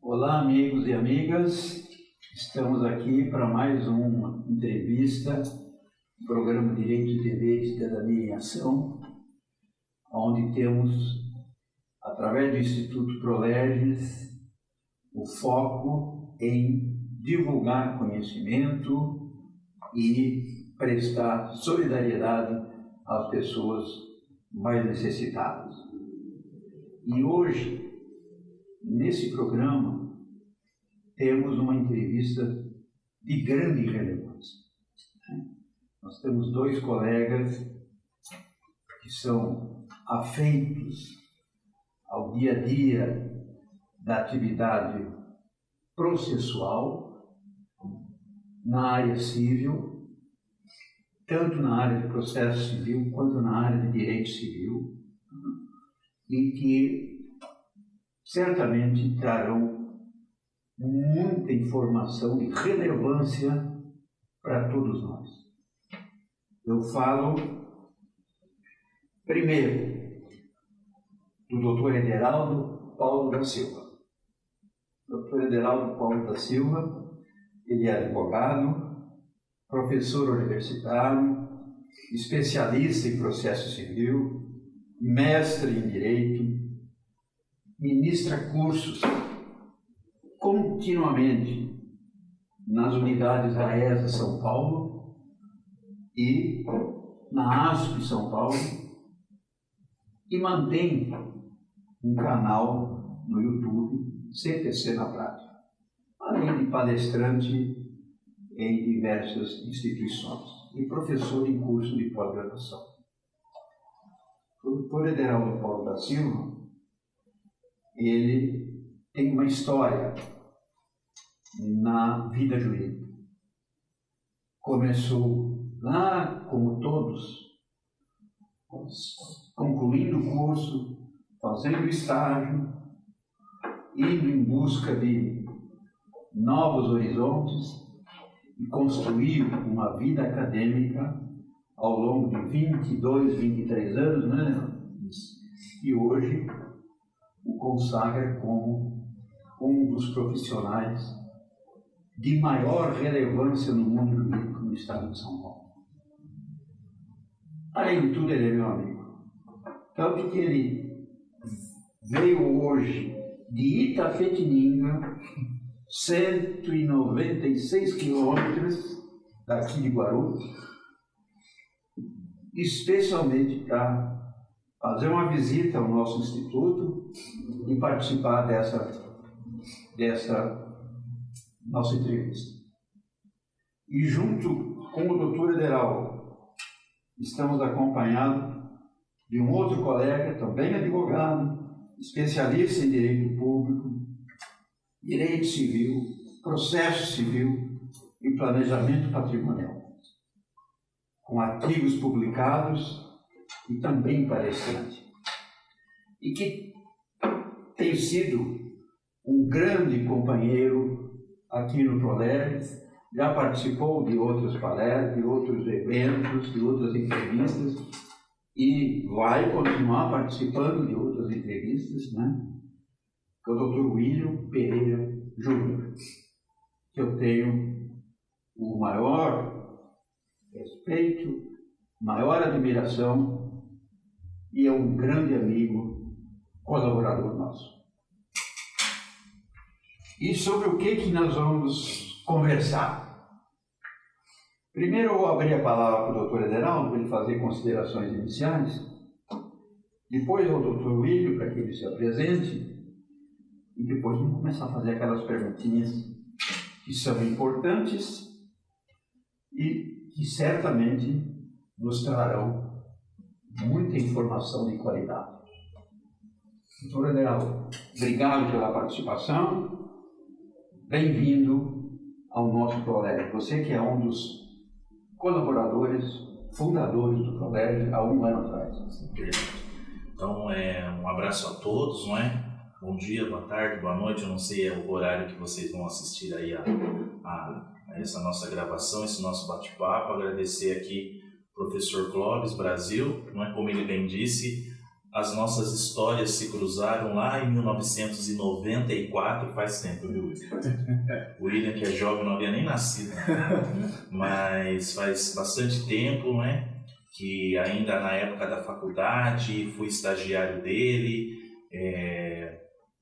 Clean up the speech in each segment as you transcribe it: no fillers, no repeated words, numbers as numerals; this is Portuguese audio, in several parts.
Olá, amigos e amigas. Estamos aqui para mais uma entrevista do programa Direito, Dever e Cidadania em Ação, onde temos, através do Instituto Prolerges, o foco em divulgar conhecimento e prestar solidariedade às pessoas mais necessitadas. E hoje, nesse programa, temos uma entrevista de grande relevância. Nós temos dois colegas que são afeitos ao dia a dia da atividade processual na área civil, tanto na área de processo civil quanto na área de direito civil, e que certamente trarão muita informação de relevância para todos nós. Eu falo, primeiro, do Dr. Ederaldo Paulo da Silva. Dr. Ederaldo Paulo da Silva, ele é advogado, professor universitário, especialista em processo civil, mestre em direito, ministra cursos continuamente nas unidades da ESA São Paulo e na ASP São Paulo e mantém um canal no YouTube, CPC na Prática, além de palestrante em diversas instituições e professor em curso de pós-graduação. O Dr. Ederaldo Paulo da Silva, ele tem uma história na vida jurídica. Começou lá, como todos, concluindo o curso, fazendo estágio, indo em busca de novos horizontes e construiu uma vida acadêmica ao longo de 22, 23 anos, né? E hoje o consagra como um dos profissionais de maior relevância no mundo jurídico no estado de São Paulo. Além de tudo, ele é meu amigo. Tanto que ele veio hoje de Itapetininga, 196 quilômetros daqui de Guarulhos, especialmente para fazer uma visita ao nosso instituto e participar dessa nossa entrevista. E junto com o Dr. Ederaldo, estamos acompanhados de um outro colega, também advogado, especialista em direito público, direito civil, processo civil e planejamento patrimonial, com artigos publicados e também palestrante, e que tem sido um grande companheiro aqui no Prolerges, já participou de outras palestras, de outros eventos, de outras entrevistas, e vai continuar participando de outras entrevistas, né? Que é o Dr. William Pereira Júnior, que eu tenho o maior respeito, maior admiração, e é um grande amigo, colaborador nosso. E sobre o que nós vamos conversar? Primeiro eu vou abrir a palavra para o Dr. Ederaldo, para ele fazer considerações iniciais, depois ao Dr. William, para que ele se apresente, e depois vamos começar a fazer aquelas perguntinhas que são importantes e que certamente nos trarão muita informação de qualidade. Doutor Ederaldo, obrigado pela participação. Bem-vindo ao nosso Prolerges. Você que é um dos colaboradores, fundadores do Prolerges há um ano atrás. Então, um abraço a todos, não é? Bom dia, boa tarde, boa noite. Eu não sei o horário que vocês vão assistir aí a essa nossa gravação, esse nosso bate-papo. Agradecer aqui ao professor Clóvis Brasil, não é? Como ele bem disse, as nossas histórias se cruzaram lá em 1994, faz tempo, viu, William? O William, que é jovem, não havia nem nascido, mas faz bastante tempo, né? Que ainda na época da faculdade, fui estagiário dele,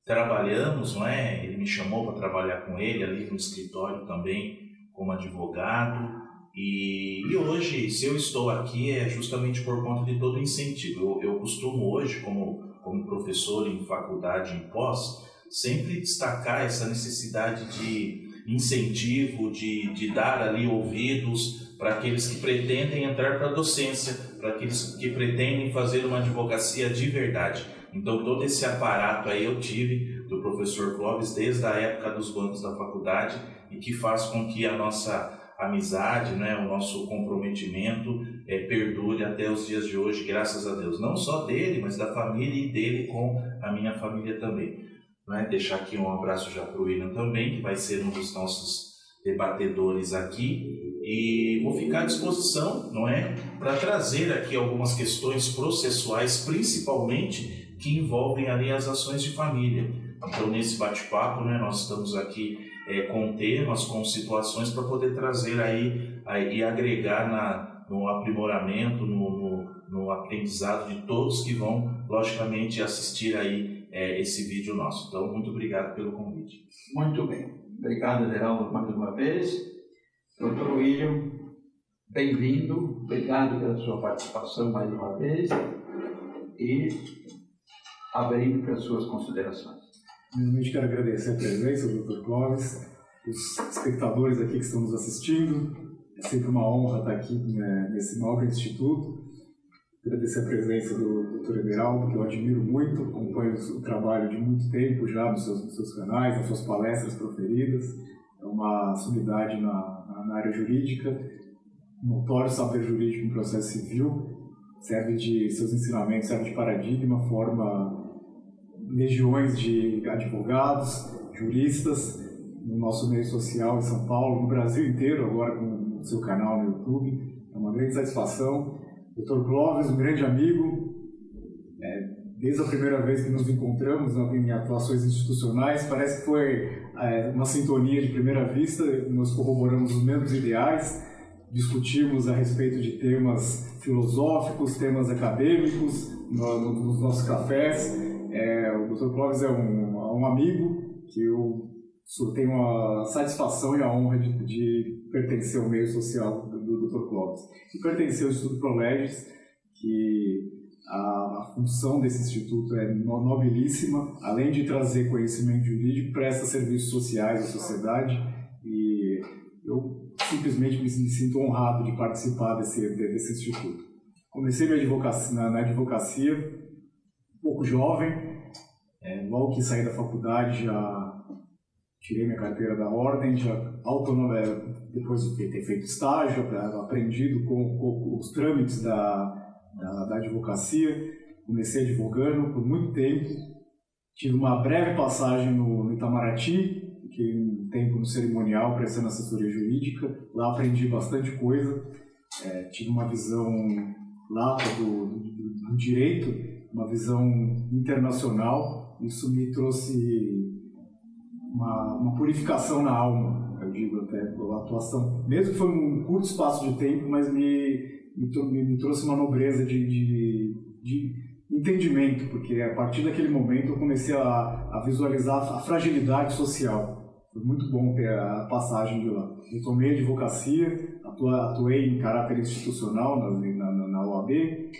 trabalhamos, não é? Ele me chamou para trabalhar com ele ali no escritório também, como advogado. E hoje, se eu estou aqui, é justamente por conta de todo o incentivo. Eu costumo hoje, como professor em faculdade, em pós, sempre destacar essa necessidade de incentivo, de dar ali ouvidos para aqueles que pretendem entrar para a docência, para aqueles que pretendem fazer uma advocacia de verdade. Então, todo esse aparato aí eu tive do professor Clóvis desde a época dos bancos da faculdade e que faz com que a nossa amizade, né, o nosso comprometimento perdure até os dias de hoje, graças a Deus. Não só dele, mas da família e dele com a minha família também. Né? Deixar aqui um abraço já para o William também, que vai ser um dos nossos debatedores aqui. E vou ficar à disposição, não é, para trazer aqui algumas questões processuais, principalmente que envolvem ali as ações de família. Então, nesse bate-papo, né, nós estamos aqui com temas, com situações para poder trazer aí e agregar no aprimoramento, no aprendizado de todos que vão, logicamente, assistir aí esse vídeo nosso. Então, muito obrigado pelo convite. Muito bem. Obrigado, Ederaldo, mais uma vez. Doutor William, bem-vindo. Obrigado pela sua participação mais uma vez. E abrindo para as suas considerações. Primeiramente quero agradecer a presença do Dr. Clóvis, os espectadores aqui que estão nos assistindo. É sempre uma honra estar aqui nesse nobre instituto. Agradecer a presença do Dr. Ederaldo, que eu admiro muito, acompanho o trabalho de muito tempo já nos seus canais, nas suas palestras proferidas. É uma sumidade na área jurídica, notório saber jurídico em processo civil, seus ensinamentos servem de paradigma, forma legiões de advogados, juristas, no nosso meio social em São Paulo, no Brasil inteiro, agora com o seu canal no YouTube. É uma grande satisfação. Dr. Clóvis, um grande amigo, desde a primeira vez que nos encontramos em atuações institucionais, parece que foi uma sintonia de primeira vista, nós corroboramos os mesmos ideais, discutimos a respeito de temas filosóficos, temas acadêmicos, nos nossos cafés. O Dr. Clóvis é um amigo que eu tenho a satisfação e a honra de pertencer ao meio social do Dr. Clóvis. E pertencer ao Instituto ProLegis, que a função desse instituto é nobilíssima, além de trazer conhecimento jurídico, presta serviços sociais à sociedade, e eu simplesmente me sinto honrado de participar desse instituto. Comecei na advocacia um pouco jovem, logo que saí da faculdade já tirei minha carteira da ordem, depois de ter feito estágio, aprendido com os trâmites da advocacia, comecei advogando por muito tempo, tive uma breve passagem no Itamaraty, fiquei um tempo no cerimonial prestando assessoria jurídica, lá aprendi bastante coisa, tive uma visão lata do direito, uma visão internacional, isso me trouxe uma purificação na alma, eu digo até, pela atuação, mesmo que foi um curto espaço de tempo, mas me trouxe uma nobreza de entendimento, porque a partir daquele momento eu comecei a visualizar a fragilidade social. Foi muito bom ter a passagem de lá. Eu tomei advocacia, atuei em caráter institucional na OAB, e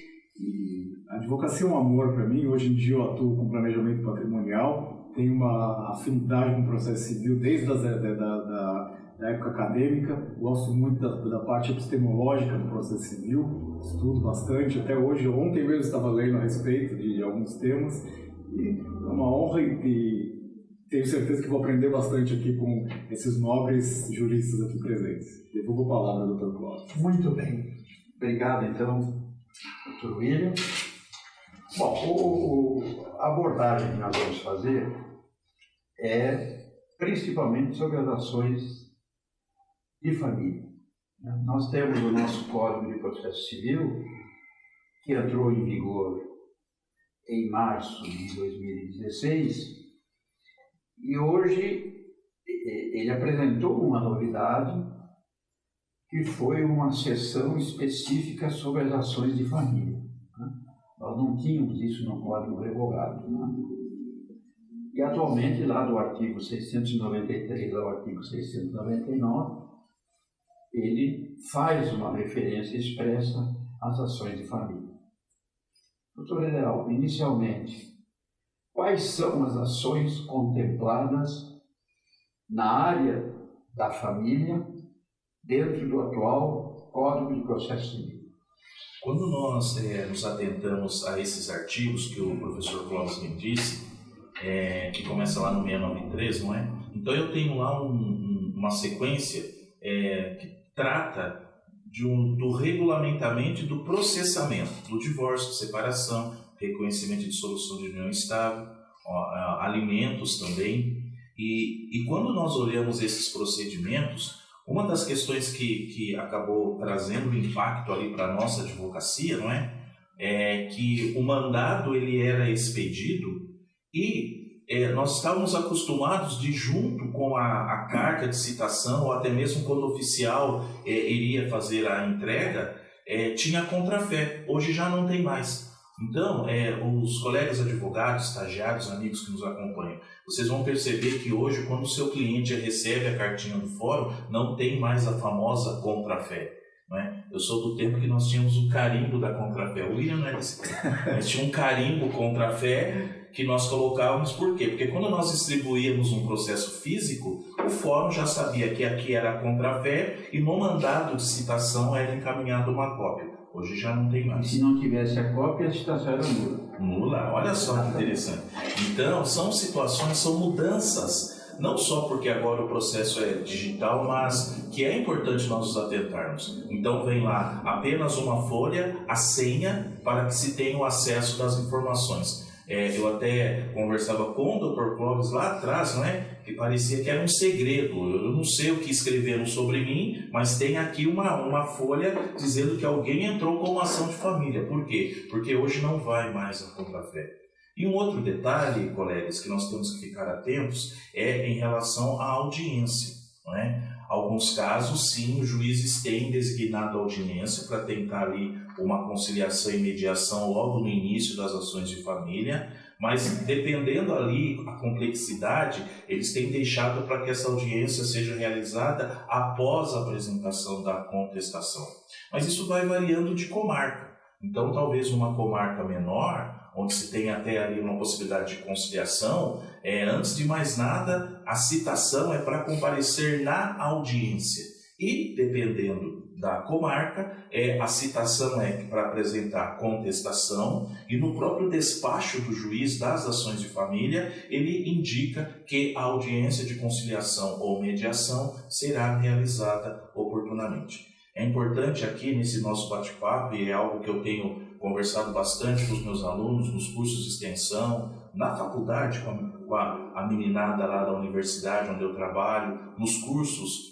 a advocacia é um amor para mim. Hoje em dia eu atuo com planejamento patrimonial, tenho uma afinidade com o processo civil desde da época acadêmica, gosto muito da parte epistemológica do processo civil, estudo bastante, até hoje. Ontem mesmo estava lendo a respeito de alguns temas, e é uma honra e tenho certeza que vou aprender bastante aqui com esses nobres juristas aqui presentes. Devolvo a palavra ao Dr. Clóvis. Muito bem. Obrigado, então, Dr. William. Bom, a abordagem que nós vamos fazer é principalmente sobre as ações de família. Nós temos o nosso Código de Processo Civil, que entrou em vigor em março de 2016, e hoje ele apresentou uma novidade, que foi uma sessão específica sobre as ações de família. Né? Nós não tínhamos isso no Código Revogado. Né? E atualmente, lá do artigo 693 ao artigo 699, ele faz uma referência expressa às ações de família. Doutor Ederaldo, inicialmente, quais são as ações contempladas na área da família dentro do atual Código de Processo Civil? Quando nós nos atentamos a esses artigos que o professor Clóvis me disse, que começa lá no 693, não é? Então eu tenho lá uma sequência que trata do regulamentamento e do processamento do divórcio, separação, reconhecimento de solução de união estável, alimentos também. E quando nós olhamos esses procedimentos, uma das questões que acabou trazendo impacto ali para a nossa advocacia, não é que o mandado ele era expedido e nós estávamos acostumados de, junto com a carta de citação, ou até mesmo quando o oficial iria fazer a entrega, tinha contrafé. Hoje já não tem mais. Então, os colegas advogados, estagiários, amigos que nos acompanham, vocês vão perceber que hoje, quando o seu cliente recebe a cartinha do fórum, não tem mais a famosa contrafé. Não é? Eu sou do tempo que nós tínhamos o carimbo da contrafé. O William não é desse tempo. Mas tinha um carimbo contrafé que nós colocávamos. Por quê? Porque quando nós distribuíamos um processo físico, o fórum já sabia que aqui era a contrafé e no mandado de citação era encaminhado uma cópia. Hoje já não tem mais. E se não tivesse a cópia, a citação era nula. Nula, olha só que interessante. Então, são situações, são mudanças, não só porque agora o processo é digital, mas que é importante nós nos atentarmos. Então, vem lá apenas uma folha, a senha, para que se tenha o acesso das informações. Eu até conversava com o Dr. Clóvis lá atrás, não é? Que parecia que era um segredo. Eu não sei o que escreveram sobre mim, mas tem aqui uma folha dizendo que alguém entrou com uma ação de família. Por quê? Porque hoje não vai mais a contrafé. E um outro detalhe, colegas, que nós temos que ficar atentos é em relação à audiência, não é? Alguns casos, sim, os juízes têm designado a audiência para tentar ali uma conciliação e mediação logo no início das ações de família, mas dependendo ali a complexidade, eles têm deixado para que essa audiência seja realizada após a apresentação da contestação. Mas isso vai variando de comarca. Então, talvez uma comarca menor, onde se tem até ali uma possibilidade de conciliação, antes de mais nada, a citação é para comparecer na audiência. E, dependendo da comarca, a citação é para apresentar contestação e no próprio despacho do juiz das ações de família, ele indica que a audiência de conciliação ou mediação será realizada oportunamente. É importante aqui nesse nosso bate-papo, e é algo que eu tenho conversado bastante com os meus alunos nos cursos de extensão, na faculdade com a meninada lá da universidade onde eu trabalho, nos cursos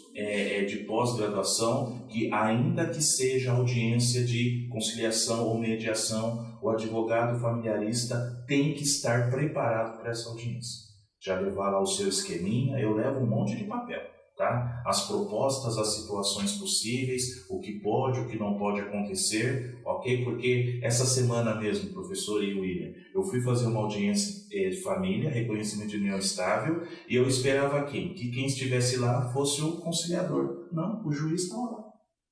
de pós-graduação, que ainda que seja audiência de conciliação ou mediação, o advogado familiarista tem que estar preparado para essa audiência. Já levar lá o seu esqueminha, eu levo um monte de papel. Tá? As propostas, as situações possíveis, o que pode, o que não pode acontecer, ok? Porque essa semana mesmo, professor e William, eu fui fazer uma audiência de família, reconhecimento de união estável, e eu esperava que quem estivesse lá fosse o conciliador. Não, o juiz estava lá.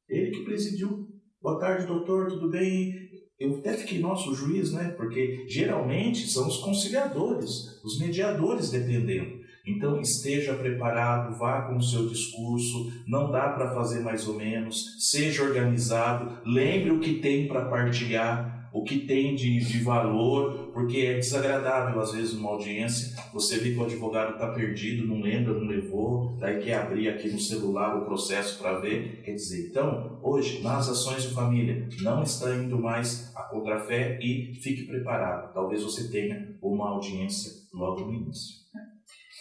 Ele que presidiu. Boa tarde, doutor, tudo bem? Eu até fiquei, nossa, o juiz, né? Porque geralmente são os conciliadores, os mediadores, dependendo. Então, esteja preparado, vá com o seu discurso, não dá para fazer mais ou menos, seja organizado, lembre o que tem para partilhar, o que tem de valor, porque é desagradável, às vezes, numa audiência, você vê que o advogado está perdido, não lembra, não levou, daí quer abrir aqui no celular o processo para ver. Quer dizer, então, hoje, nas ações de família, não está indo mais a contrafé e fique preparado. Talvez você tenha uma audiência logo no início.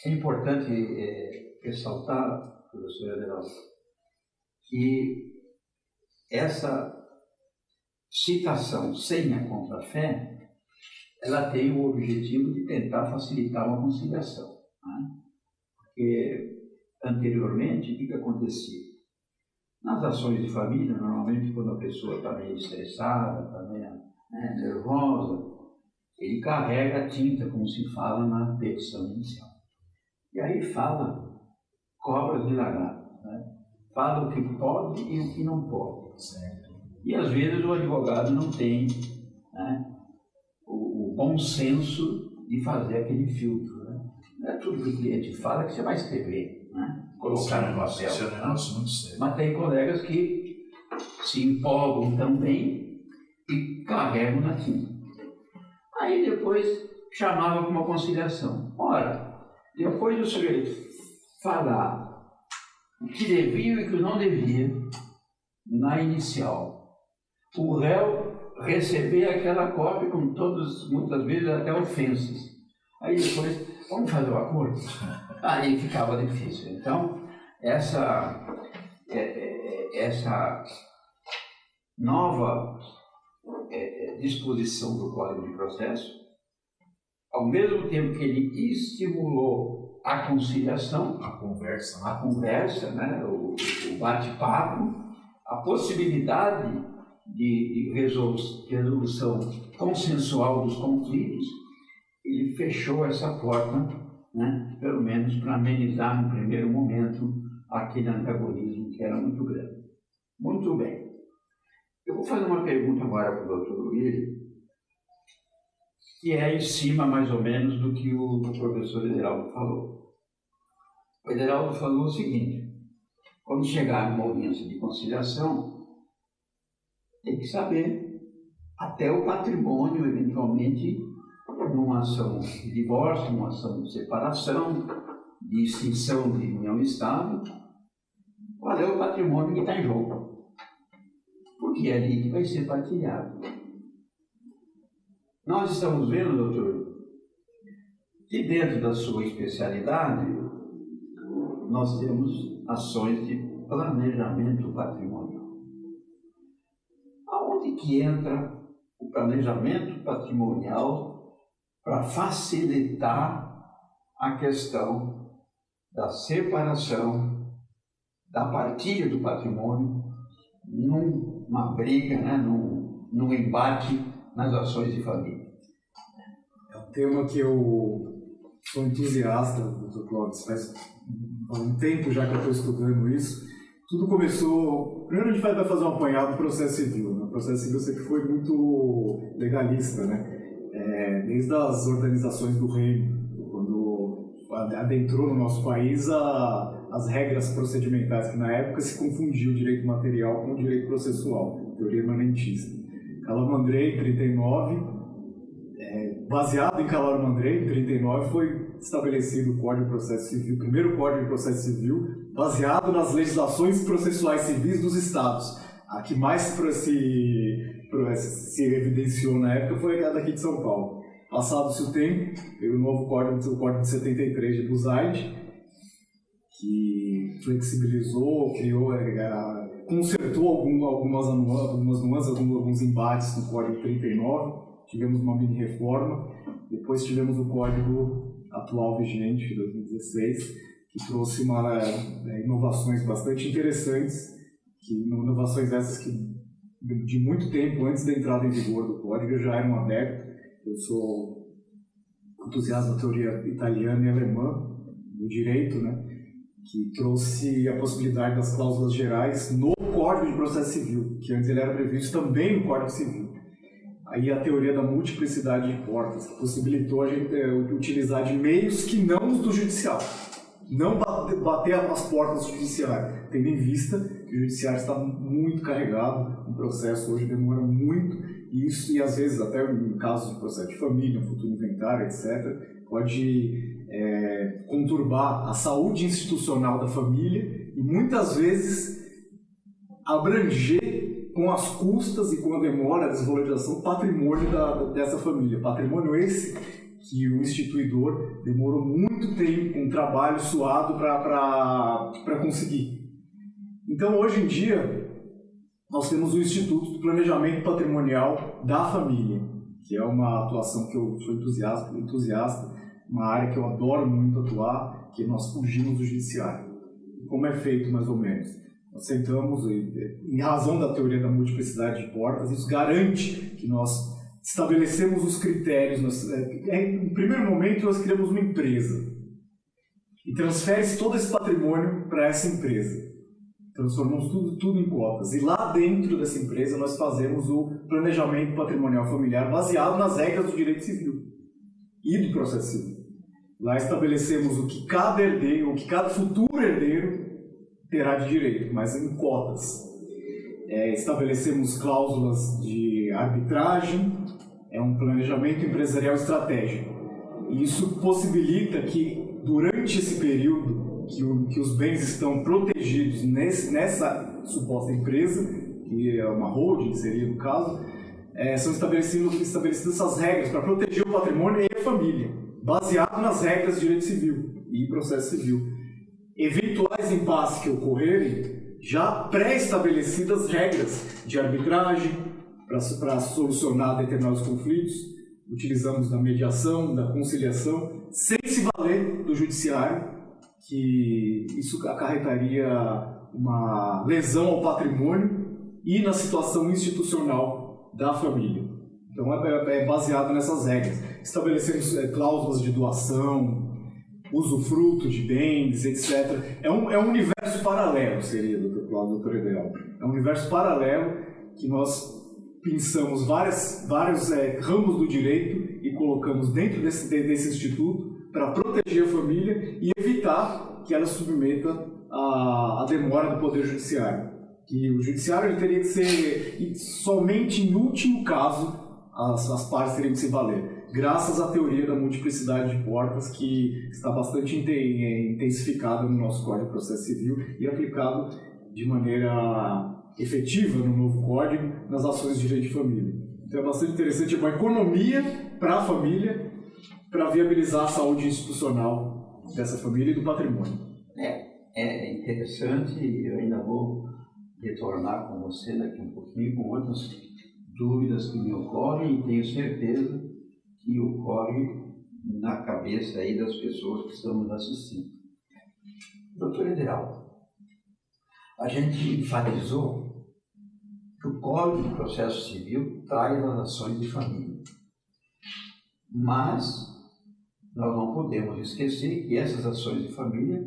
É importante ressaltar, professor Ederaldo, que essa citação sem a contrafé, ela tem o objetivo de tentar facilitar uma conciliação, né? Porque anteriormente, o que acontecia? Nas ações de família, normalmente quando a pessoa está meio estressada, está meio nervosa, ele carrega a tinta, como se fala na petição inicial. E aí fala cobras de lagarto, né? Fala o que pode e o que não pode. Certo. E às vezes o advogado não tem, né, o bom senso de fazer aquele filtro, né? Não é tudo que o cliente fala que você vai escrever, né? Colocar no papel. Isso é um negócio muito sério. Mas tem colegas que se empolgam também e carregam na tinta. Aí depois chamava para uma conciliação. Ora, depois do sujeito falar o que devia e o que não devia na inicial, o réu receber aquela cópia com todas, muitas vezes até ofensas. Aí depois, vamos fazer o acordo? Aí ficava difícil. Então, essa nova disposição do Código de Processo, ao mesmo tempo que ele estimulou a conciliação, A conversa, né, o bate-papo, a possibilidade de resolução consensual dos conflitos, ele fechou essa porta, né, pelo menos para amenizar no primeiro momento aquele antagonismo que era muito grande. Muito bem. Eu vou fazer uma pergunta agora para o Dr. William, que é em cima mais ou menos do que o professor Ederaldo falou. O Ederaldo falou o seguinte: quando chegar numa audiência de conciliação, tem que saber até o patrimônio, eventualmente, numa ação de divórcio, numa ação de separação, de extinção de união estável, qual é o patrimônio que está em jogo. Porque é ali que vai ser partilhado. Nós estamos vendo, doutor, que dentro da sua especialidade, nós temos ações de planejamento patrimonial. Aonde que entra o planejamento patrimonial para facilitar a questão da separação, da partilha do patrimônio, numa briga, né, num embate nas ações de família? É um tema que eu sou entusiasta, Dr. Clóvis, faz um tempo já que eu estou estudando isso. Tudo começou... Primeiro a gente vai fazer um apanhado do processo civil. O processo civil sempre foi muito legalista, né? Desde as organizações do reino, quando adentrou no nosso país as regras procedimentais, que na época se confundia o direito material com o direito processual, teoria imanentista. Calamandrei, em 39, baseado em Calamandrei, em 39, foi estabelecido o Código de Processo Civil, o primeiro Código de Processo Civil, baseado nas legislações processuais civis dos estados. A que mais se evidenciou na época foi a daqui de São Paulo. Passado-se o tempo, veio o novo Código de 73 de Buzaide, que flexibilizou, criou, consertou algumas nuances, alguns embates no Código 39, tivemos uma mini-reforma, depois tivemos o Código atual vigente, de 2016, que trouxe inovações bastante interessantes, inovações essas que de muito tempo antes da entrada em vigor do Código já eram adepto. Eu sou entusiasta da teoria italiana e alemã do direito, né, que trouxe a possibilidade das cláusulas gerais no Código de Processo Civil, que antes ele era previsto também no Código Civil. Aí a teoria da multiplicidade de portas, que possibilitou a gente utilizar de meios que não os do judicial. Não bater as portas do judiciário, tendo em vista que o judiciário está muito carregado, o processo hoje demora muito, e às vezes até em casos de processo de família, futuro inventário, etc., pode conturbar a saúde institucional da família e muitas vezes abranger com as custas e com a demora, a desvalorização, patrimônio dessa família. Patrimônio esse que o instituidor demorou muito tempo, um trabalho suado para conseguir. Então, hoje em dia, nós temos o Instituto do Planejamento Patrimonial da Família, que é uma atuação que eu sou entusiasta, uma área que eu adoro muito atuar, que nós fugimos do judiciário. Como é feito, mais ou menos? Nós sentamos, em razão da teoria da multiplicidade de portas, isso garante que nós estabelecemos os critérios. Em primeiro momento, nós criamos uma empresa e transfere-se todo esse patrimônio para essa empresa. Transformamos tudo em cotas. E lá dentro dessa empresa, nós fazemos o planejamento patrimonial familiar baseado nas regras do direito civil e do processo civil. Lá estabelecemos o que cada herdeiro, o que cada futuro herdeiro terá de direito, mas em cotas. Estabelecemos cláusulas de arbitragem, um planejamento empresarial estratégico. E isso possibilita que, durante esse período que os bens estão protegidos nessa suposta empresa, que é uma holding, seria no caso, são estabelecidas essas regras para proteger o patrimônio e a família, baseado nas regras de direito civil e processo civil. Eventuais impasses que ocorrerem, já pré-estabelecidas regras de arbitragem para solucionar determinados conflitos, utilizamos da mediação, da conciliação, sem se valer do judiciário, que isso acarretaria uma lesão ao patrimônio e na situação institucional da família. Então é baseado nessas regras. Estabelecemos cláusulas de doação, usufruto de bens, etc. É um universo paralelo, seria, Dr. Cláudio, Dr. Edelmo. É um universo paralelo que nós pensamos vários ramos do direito e colocamos dentro desse instituto para proteger a família e evitar que ela submeta a demora do Poder Judiciário. Que o Judiciário ele teria que ser, somente em último caso, as partes teriam que se valer. Graças à teoria da multiplicidade de portas, que está bastante intensificada no nosso Código de Processo Civil e aplicado de maneira efetiva no novo Código nas ações de direito de família. Então é bastante interessante, é uma economia para a família, para viabilizar a saúde institucional dessa família e do patrimônio. É interessante, eu ainda vou retornar com você daqui um pouquinho com outras dúvidas que me ocorrem e tenho certeza que ocorre na cabeça aí das pessoas que estão nos assistindo. Doutor Edelmo, a gente enfatizou que o Código de Processo Civil traz as ações de família. Mas nós não podemos esquecer que essas ações de família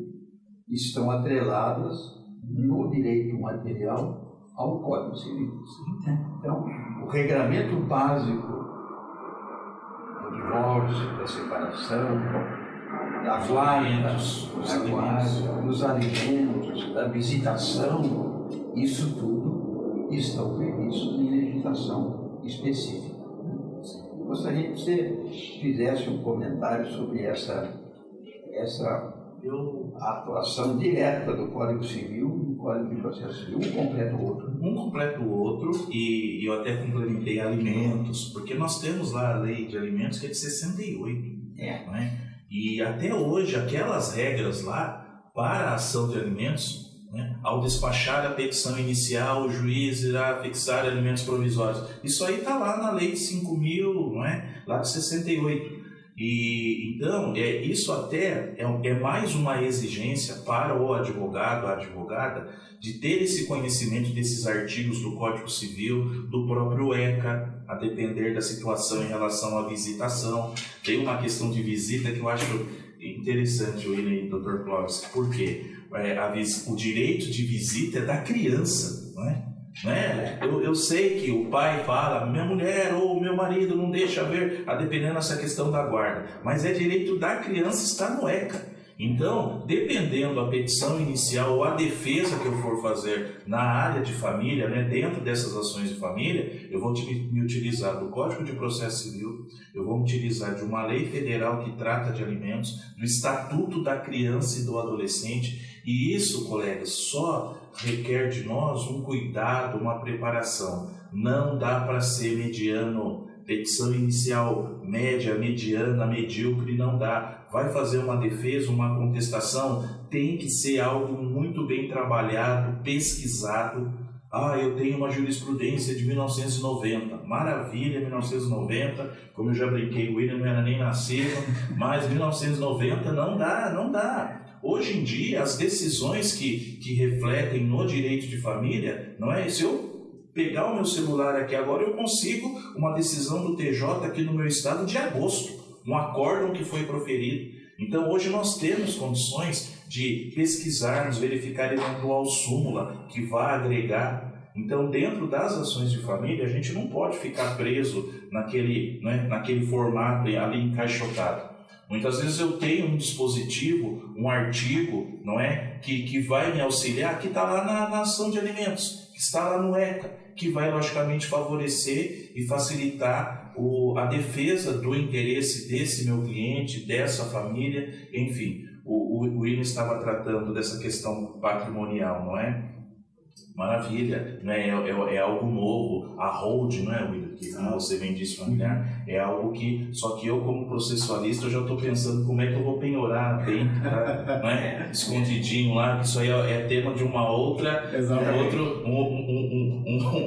estão atreladas no direito material ao Código Civil. Então, o regramento básico do divórcio, da separação, da guarda, dos alimentos, da visitação, isso tudo estão previstos em legislação específica. Gostaria que você fizesse um comentário sobre essa atuação direta do Código Civil e do Código de Processo Civil. Um completa o outro. Um completa o outro, e eu até complementei alimentos, porque nós temos lá a lei de alimentos que é de 68. Não é? E até hoje, aquelas regras lá para a ação de alimentos, né, ao despachar a petição inicial, o juiz irá fixar alimentos provisórios. Isso aí está lá na lei de 5.000, não é? Lá de 68. E então, isso até é mais uma exigência para o advogado, a advogada, de ter esse conhecimento desses artigos do Código Civil, do próprio ECA, a depender da situação em relação à visitação. Tem uma questão de visita que eu acho interessante, William e Dr. Clóvis, porque o direito de visita é da criança, não é? Eu sei que o pai fala, minha mulher ou meu marido não deixa ver, a dependendo dessa questão da guarda, mas é direito da criança estar no ECA. Então, dependendo da petição inicial ou a defesa que eu for fazer na área de família, né, dentro dessas ações de família, eu vou me utilizar do Código de Processo Civil, eu vou me utilizar de uma lei federal que trata de alimentos, do Estatuto da Criança e do Adolescente, e isso, colegas, só requer de nós um cuidado, uma preparação. Não dá para ser mediano, petição inicial média, mediana, medíocre, não dá. Vai fazer uma defesa, uma contestação, tem que ser algo muito bem trabalhado, pesquisado, Eu tenho uma jurisprudência de 1990. Maravilha, 1990. Como eu já brinquei, o William não era nem nascido, mas 1990 não dá. Hoje em dia, as decisões que refletem no direito de família, não é? Se eu pegar o meu celular aqui agora, eu consigo uma decisão do TJ aqui no meu estado de agosto, um acórdão que foi proferido. Então, hoje nós temos condições de pesquisarmos, verificar eventual súmula que vá agregar. Então, dentro das ações de família, a gente não pode ficar preso naquele formato ali encaixotado. Muitas vezes eu tenho um dispositivo, um artigo, não é, que vai me auxiliar, que está lá na ação de alimentos, que está lá no ECA, que vai logicamente favorecer e facilitar a defesa do interesse desse meu cliente, dessa família, enfim. O William estava tratando dessa questão patrimonial, não é? Maravilha, não é? É algo novo, a hold, não é, William? Que como você bem disse, familiar, é algo que, só que eu como processualista, eu já estou pensando como é que eu vou penhorar bem, não é? Escondidinho lá, que isso aí é tema de uma outra,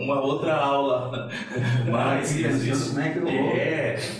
uma outra aula, mas existe,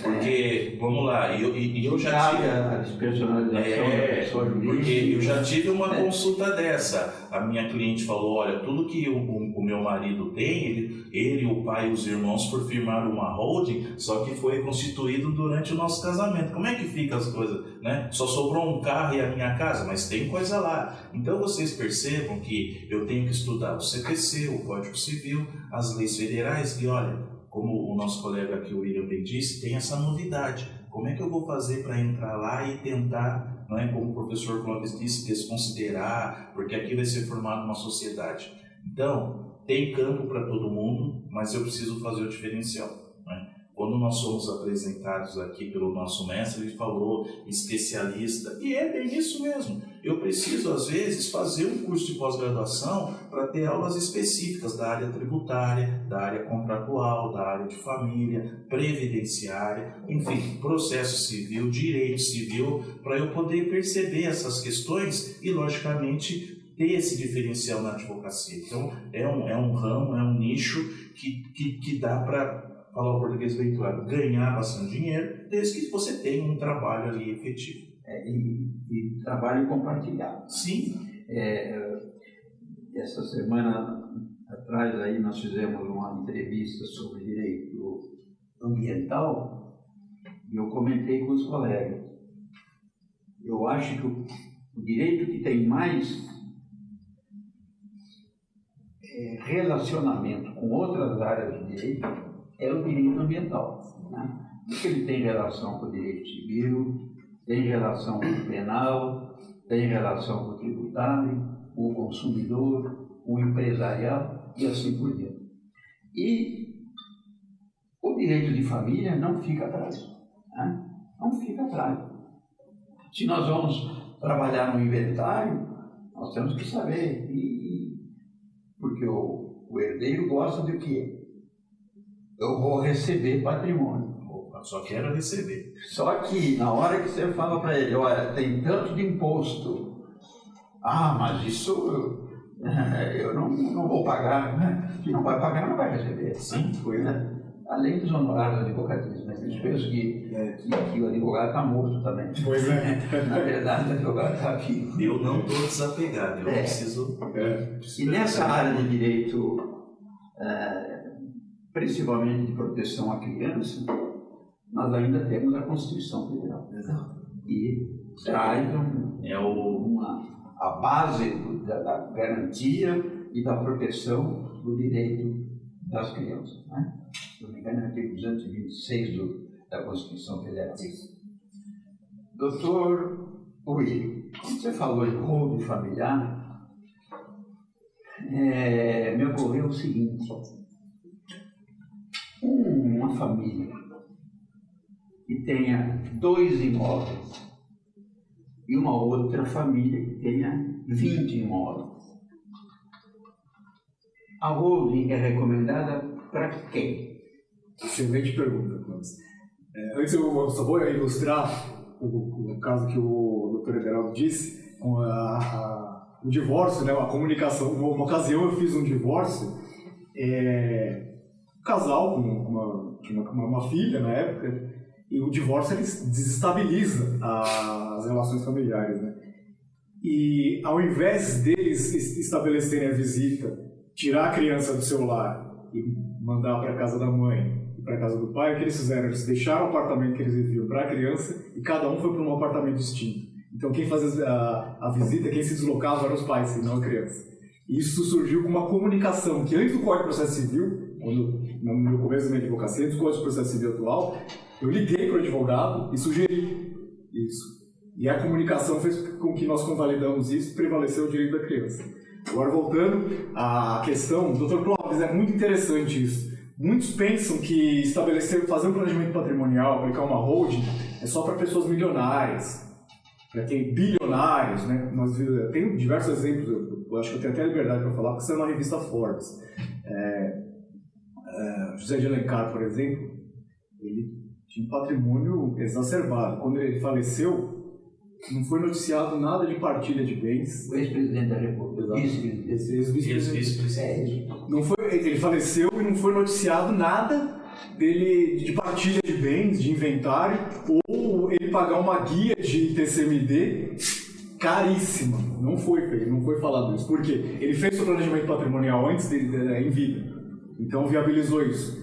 porque, vamos lá, eu já tive, a despersonalização da pessoa jurídica, porque eu já tive uma consulta dessa, a minha cliente falou, olha, tudo que o meu marido tem, ele, o pai e os irmãos por firmar uma holding, só que foi constituído durante o nosso casamento. Como é que fica as coisas, né? Só sobrou um carro e a minha casa, mas tem coisa lá. Então vocês percebam que eu tenho que estudar o CPC, o Código Civil, as leis federais, e olha, como o nosso colega aqui, o William, bem disse, tem essa novidade. Como é que eu vou fazer para entrar lá e tentar, não é, como o professor Clóvis disse, desconsiderar, porque aqui vai ser formada uma sociedade. Então, tem campo para todo mundo, mas eu preciso fazer o diferencial, né? Quando nós somos apresentados aqui pelo nosso mestre, ele falou especialista, e é bem isso mesmo. Eu preciso, às vezes, fazer um curso de pós-graduação para ter aulas específicas da área tributária, da área contratual, da área de família, previdenciária, enfim, processo civil, direito civil, para eu poder perceber essas questões e, logicamente, ter esse diferencial na advocacia. Então, é um ramo, é um nicho que dá para, falar o português bem claro, ganhar bastante dinheiro, desde que você tenha um trabalho ali efetivo. E trabalho compartilhado. Sim. Essa semana atrás aí nós fizemos uma entrevista sobre direito ambiental e eu comentei com os colegas. Eu acho que o direito que tem mais relacionamento com outras áreas do direito é o direito ambiental, né? Porque ele tem relação com o direito civil, tem relação com o penal, tem relação com o tributário, com o consumidor, com o empresarial e assim por diante. E o direito de família não fica atrás, né? Não fica atrás. Se nós vamos trabalhar no inventário, nós temos que saber, porque o herdeiro gosta de quê? Eu vou receber patrimônio. Só quero receber. Só que na hora que você fala para ele, olha, tem tanto de imposto, mas isso eu não vou pagar, né? Se não vai pagar, não vai receber. Sim. Né? Além dos honorários advocatícios, né? Eu penso que o advogado está morto também. Pois é. Na verdade, o advogado está vivo. Eu não estou desapegado, eu preciso... E nessa área de direito, principalmente de proteção à criança, nós ainda temos a Constituição Federal. E traz a base da garantia e da proteção do direito das crianças, né? Se não me engano, é o artigo 226 da Constituição Federal. Doutor William, quando você falou em roubo familiar, me ocorreu o seguinte: uma família que tenha 2 imóveis e uma outra família que tenha 20 imóveis. A holding é recomendada para quem? Excelente pergunta, Clóvis. Antes eu só vou ilustrar o caso que o Dr. Everaldo disse, com o divórcio, né, a comunicação. Uma ocasião eu fiz um divórcio Um casal tinha uma filha na época, e o divórcio ele desestabiliza as relações familiares, né? E ao invés deles estabelecerem a visita, tirar a criança do seu lar e mandar para a casa da mãe e para a casa do pai, o que eles fizeram? Eles deixaram o apartamento que eles viviam para a criança e cada um foi para um apartamento distinto. Então quem fazia a visita, quem se deslocava eram os pais e não a criança. E isso surgiu com uma comunicação que antes do Código de Processo Civil, no meu começo da minha advocacia, antes do Código de Processo Civil atual, eu liguei para o advogado e sugeri isso. E a comunicação fez com que nós convalidamos isso e prevaleceu o direito da criança. Agora, voltando à questão, Dr. Clóvis, é muito interessante isso. Muitos pensam que fazer um planejamento patrimonial, aplicar uma holding, é só para pessoas milionárias, para quem bilionários, né? Tem diversos exemplos, eu acho que eu tenho até liberdade para falar, porque isso é uma revista Forbes. José de Alencar, por exemplo, ele tinha um patrimônio exacerbado. Quando ele faleceu, não foi noticiado nada de partilha de bens. O ex-presidente da República. Ex-vice-presidente. Ele faleceu e não foi noticiado nada dele de partilha de bens, de inventário, ou ele pagar uma guia de TCMD caríssima. Não foi falado isso. Por quê? Ele fez o planejamento patrimonial antes em vida. Então viabilizou isso.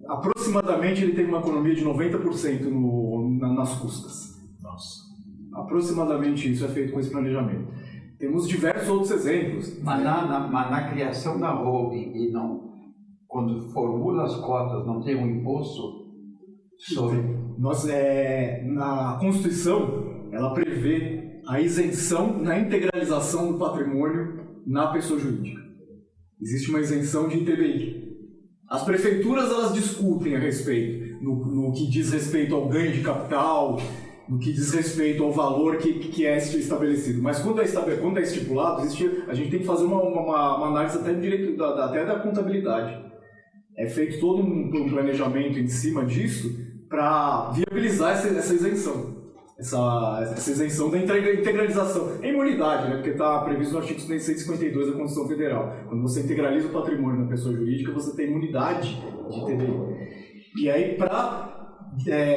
Aproximadamente ele teve uma economia de 90% nas custas. Nossa. Aproximadamente isso é feito com esse planejamento. Temos diversos outros exemplos. Mas na criação da holding e não, quando formula as cotas, não tem um imposto sobre... Na Constituição, ela prevê a isenção na integralização do patrimônio na pessoa jurídica. Existe uma isenção de ITBI. As prefeituras elas discutem a respeito, no que diz respeito ao ganho de capital, no que diz respeito ao valor que é estabelecido. Mas quando é estipulado, a gente tem que fazer uma análise até do direito, até da contabilidade. É feito todo um planejamento em cima disso para viabilizar essa isenção. Essa isenção da integralização. É imunidade, né? Porque está previsto no artigo 152 da Constituição Federal. Quando você integraliza o patrimônio da pessoa jurídica, você tem imunidade de TBI. E aí,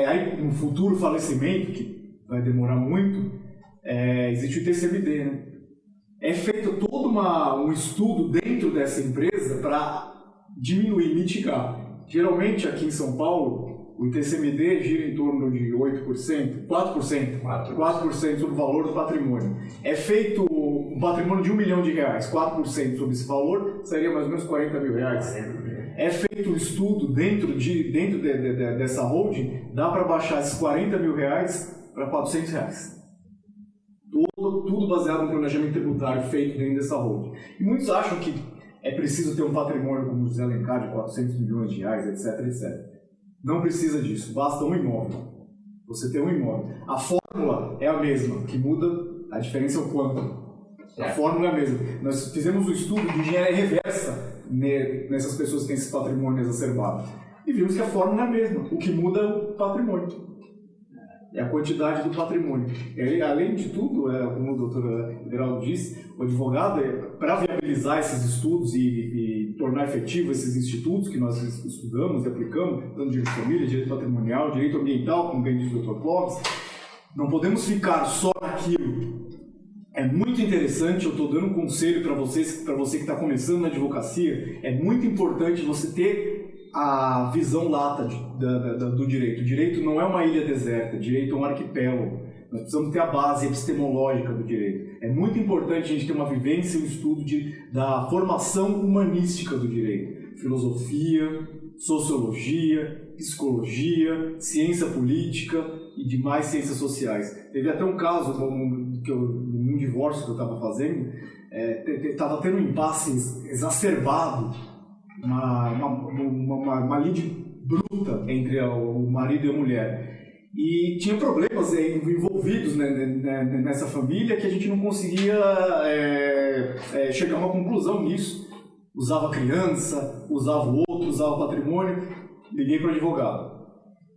aí, um futuro falecimento, que vai demorar muito, existe o TCMD, né? É feito todo um estudo dentro dessa empresa para diminuir, mitigar. Geralmente, aqui em São Paulo, o ITCMD gira em torno de 8%, 4% sobre o valor do patrimônio. É feito um patrimônio de R$1 milhão, 4% sobre esse valor, seria mais ou menos R$40 mil. É feito um estudo dentro dessa holding, dá para baixar esses R$40 mil para R$400. Tudo baseado no planejamento tributário feito dentro dessa holding. E muitos acham que é preciso ter um patrimônio como o José Alencar de R$400 milhões, etc. Não precisa disso, basta um imóvel. Você tem um imóvel. A fórmula é a mesma, que muda, a diferença é o quanto. A fórmula é a mesma. Nós fizemos um estudo de engenharia reversa nessas pessoas que têm esse patrimônio exacerbado. E vimos que a fórmula é a mesma. O que muda é o patrimônio. É a quantidade do patrimônio. E, além de tudo, como o doutor Everaldo disse, o advogado, para viabilizar esses estudos e tornar efetivo esses institutos que nós estudamos e aplicamos, tanto direito de família, direito patrimonial, direito ambiental, como bem disse o Dr. Clóvis, não podemos ficar só naquilo. É muito interessante, eu estou dando um conselho para você que está começando na advocacia, é muito importante você ter a visão lata do direito. O direito não é uma ilha deserta, o direito é um arquipélago. Nós precisamos ter a base epistemológica do direito. É muito importante a gente ter uma vivência e um estudo da formação humanística do direito. Filosofia, sociologia, psicologia, ciência política e demais ciências sociais. Teve até um caso, num divórcio que eu estava fazendo, estava tendo um impasse exacerbado, uma lide bruta entre o marido e a mulher. E tinha problemas envolvidos nessa família que a gente não conseguia chegar a uma conclusão nisso. Usava criança, usava o outro, usava o patrimônio. Liguei para o advogado.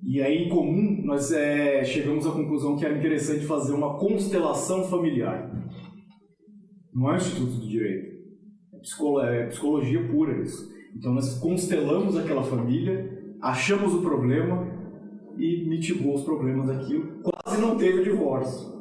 E aí, em comum, nós chegamos à conclusão que era interessante fazer uma constelação familiar. Não é um instituto do direito. É psicologia pura isso. Então nós constelamos aquela família, achamos o problema e mitigou os problemas daquilo. Quase não teve divórcio,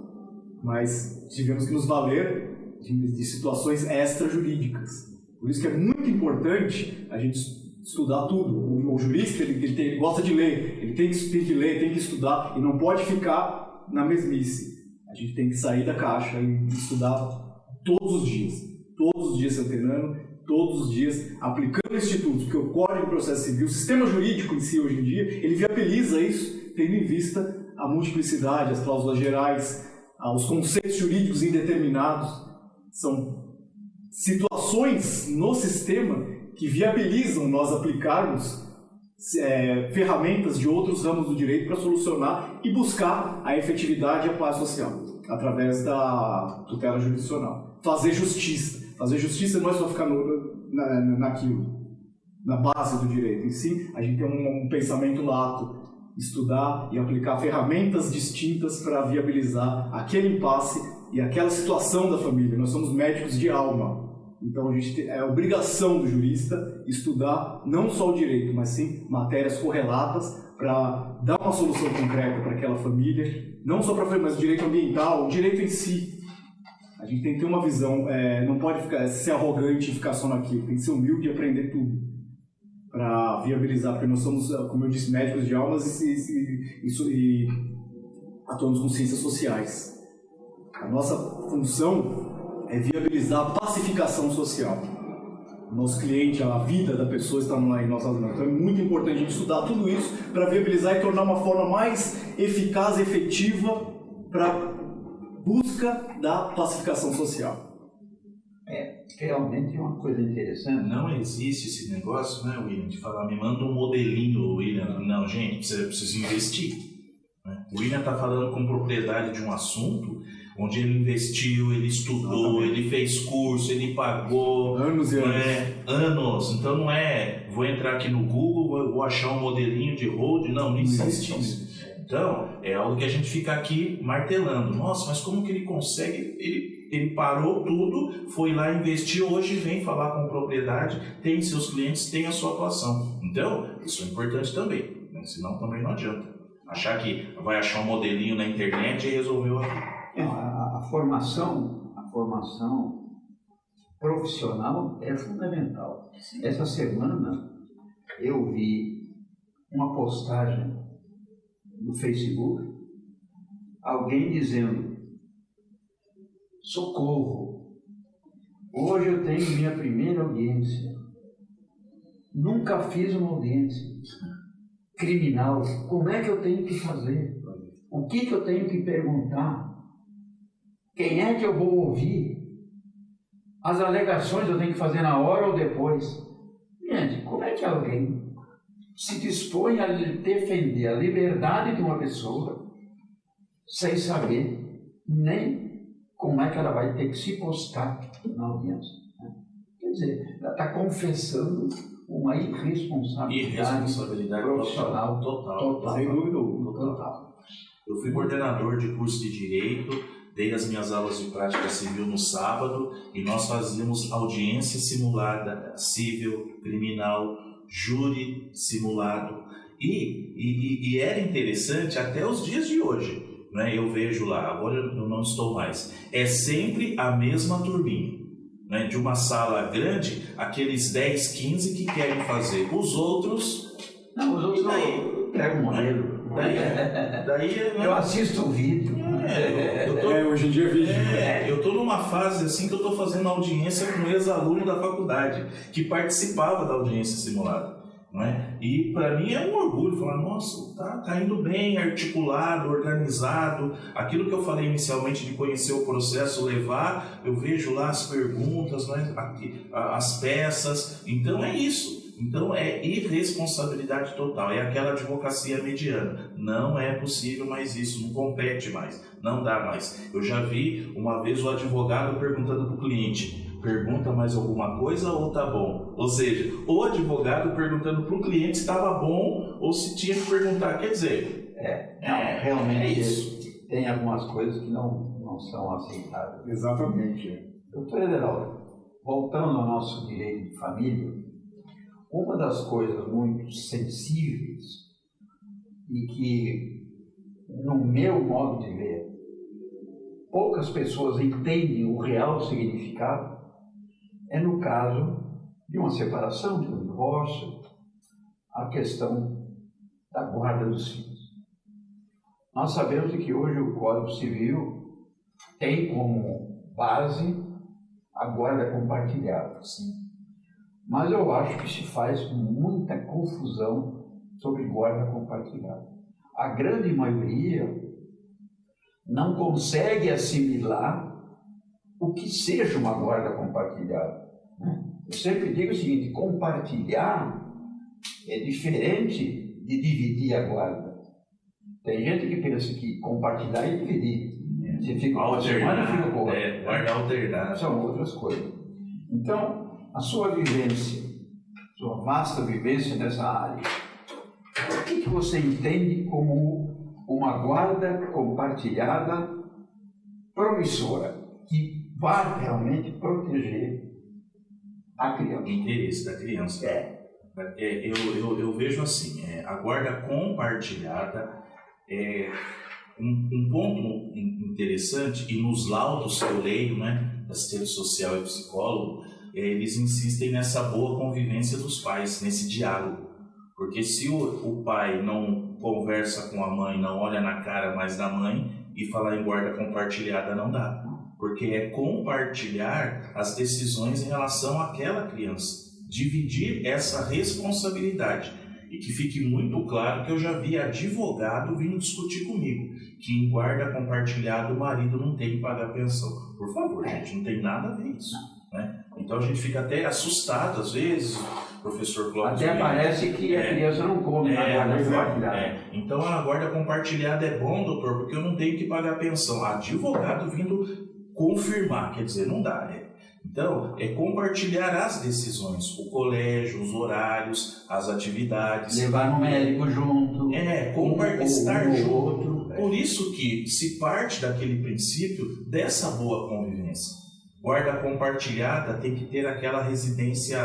mas tivemos que nos valer de situações extrajurídicas. Por isso que é muito importante a gente estudar tudo. O jurista ele gosta de ler, ele tem que ler, tem que estudar e não pode ficar na mesmice. A gente tem que sair da caixa e estudar todos os dias se alternando, todos os dias aplicando institutos, porque o Código de Processo Civil, o sistema jurídico em si hoje em dia, ele viabiliza isso, tendo em vista a multiplicidade, as cláusulas gerais, os conceitos jurídicos indeterminados. São situações no sistema que viabilizam nós aplicarmos ferramentas de outros ramos do direito para solucionar e buscar a efetividade e a paz social, através da tutela jurisdicional. Fazer justiça não é só ficar naquilo, na base do direito. Em si, a gente tem um pensamento lato, estudar e aplicar ferramentas distintas para viabilizar aquele impasse e aquela situação da família. Nós somos médicos de alma. Então, é obrigação do jurista estudar não só o direito, mas sim matérias correlatas para dar uma solução concreta para aquela família, não só para a família, mas o direito ambiental, o direito em si. A gente tem que ter uma visão, não pode ser arrogante e ficar só naquilo, tem que ser humilde e aprender tudo para viabilizar, porque nós somos, como eu disse, médicos de almas e atuamos com ciências sociais. A nossa função é viabilizar a pacificação social. O nosso cliente, a vida da pessoa está lá em nossas mãos. Então é muito importante a gente estudar tudo isso para viabilizar e tornar uma forma mais eficaz e efetiva para busca da pacificação social. Realmente é uma coisa interessante. Não existe esse negócio, né, William, de falar, me manda um modelinho, William. Não, gente, você precisa investir. Né? O William está falando com propriedade de um assunto onde ele investiu, ele estudou, ele fez curso, ele pagou. Anos e anos. Anos. Então não é, vou entrar aqui no Google, vou achar um modelinho de hold. Não existe isso. Então, é algo que a gente fica aqui martelando. Nossa, mas como que ele consegue? Ele parou tudo, foi lá investir, hoje vem falar com propriedade, tem seus clientes, tem a sua atuação. Então, isso é importante também, né? Senão também não adianta. Achar que vai achar um modelinho na internet e resolveu aqui. A formação profissional é fundamental. Essa semana eu vi uma postagem no Facebook, alguém dizendo: socorro, hoje eu tenho minha primeira audiência, nunca fiz uma audiência criminal, como é que eu tenho que fazer? O que eu tenho que perguntar? Quem é que eu vou ouvir? As alegações eu tenho que fazer na hora ou depois? Gente, como é que alguém se dispõe a defender a liberdade de uma pessoa sem saber nem como é que ela vai ter que se postar na audiência? Quer dizer, ela está confessando uma irresponsabilidade profissional total. Sem dúvida alguma. Total. Eu fui coordenador de curso de Direito, dei as minhas aulas de prática civil no sábado e nós fazíamos audiência simulada, civil, criminal, júri simulado. E era interessante até os dias de hoje, né? Eu vejo lá, agora eu não estou mais, é sempre a mesma turminha, né? De uma sala grande, aqueles 10, 15 que querem fazer, os outros não pegam um modelo. Daí eu assisto o vídeo. Hoje em dia é vídeo. Eu estou numa fase assim que eu estou fazendo audiência com um ex-aluno da faculdade que participava da audiência simulada, não é? E para mim é um orgulho falar, nossa, tá indo bem, articulado, organizado. Aquilo que eu falei inicialmente de conhecer o processo, levar, eu vejo lá as perguntas, né? As peças. Então é isso. Então é irresponsabilidade total, é aquela advocacia mediana. Não é possível mais isso, não compete mais, não dá mais. Eu já vi uma vez o advogado perguntando para o cliente: pergunta mais alguma coisa ou tá bom? Ou seja, o advogado perguntando para o cliente se estava bom ou se tinha que perguntar. Quer dizer, realmente é isso. Tem algumas coisas que não são aceitáveis. Exatamente. Doutor Ederaldo, voltando ao nosso direito de família, uma das coisas muito sensíveis e que, no meu modo de ver, poucas pessoas entendem o real significado, é no caso de uma separação, de um divórcio, a questão da guarda dos filhos. Nós sabemos que hoje o Código Civil tem como base a guarda compartilhada. Sim. Mas eu acho que se faz muita confusão sobre guarda compartilhada. A grande maioria não consegue assimilar o que seja uma guarda compartilhada. Eu sempre digo o seguinte: compartilhar é diferente de dividir a guarda. Tem gente que pensa que compartilhar é dividir. Você fica uma semana, fica com outra. Guarda alternada. São outras coisas. Então, a sua vivência, sua vasta vivência nessa área, o que você entende como uma guarda compartilhada promissora, que vai realmente proteger a criança? O interesse da criança. Eu vejo assim, a guarda compartilhada é um ponto interessante, e nos laudos que eu leio, né, assistente social e psicólogo, eles insistem nessa boa convivência dos pais, nesse diálogo. Porque se o pai não conversa com a mãe, não olha na cara mais da mãe, e falar em guarda compartilhada não dá. Porque é compartilhar as decisões em relação àquela criança. Dividir essa responsabilidade. E que fique muito claro que eu já vi advogado vindo discutir comigo que em guarda compartilhada o marido não tem que pagar pensão. Por favor, gente, não tem nada a ver isso. Né? Então a gente fica até assustado às vezes, professor Clóvis. Até parece que a criança não come na guarda compartilhada. Então a guarda compartilhada é bom, doutor, porque eu não tenho que pagar pensão. Advogado vindo confirmar, quer dizer, não dá. Então, é compartilhar as decisões, o colégio, os horários, as atividades. Levar no médico junto. Estar junto. Por isso que se parte daquele princípio dessa boa convivência. Guarda compartilhada tem que ter aquela residência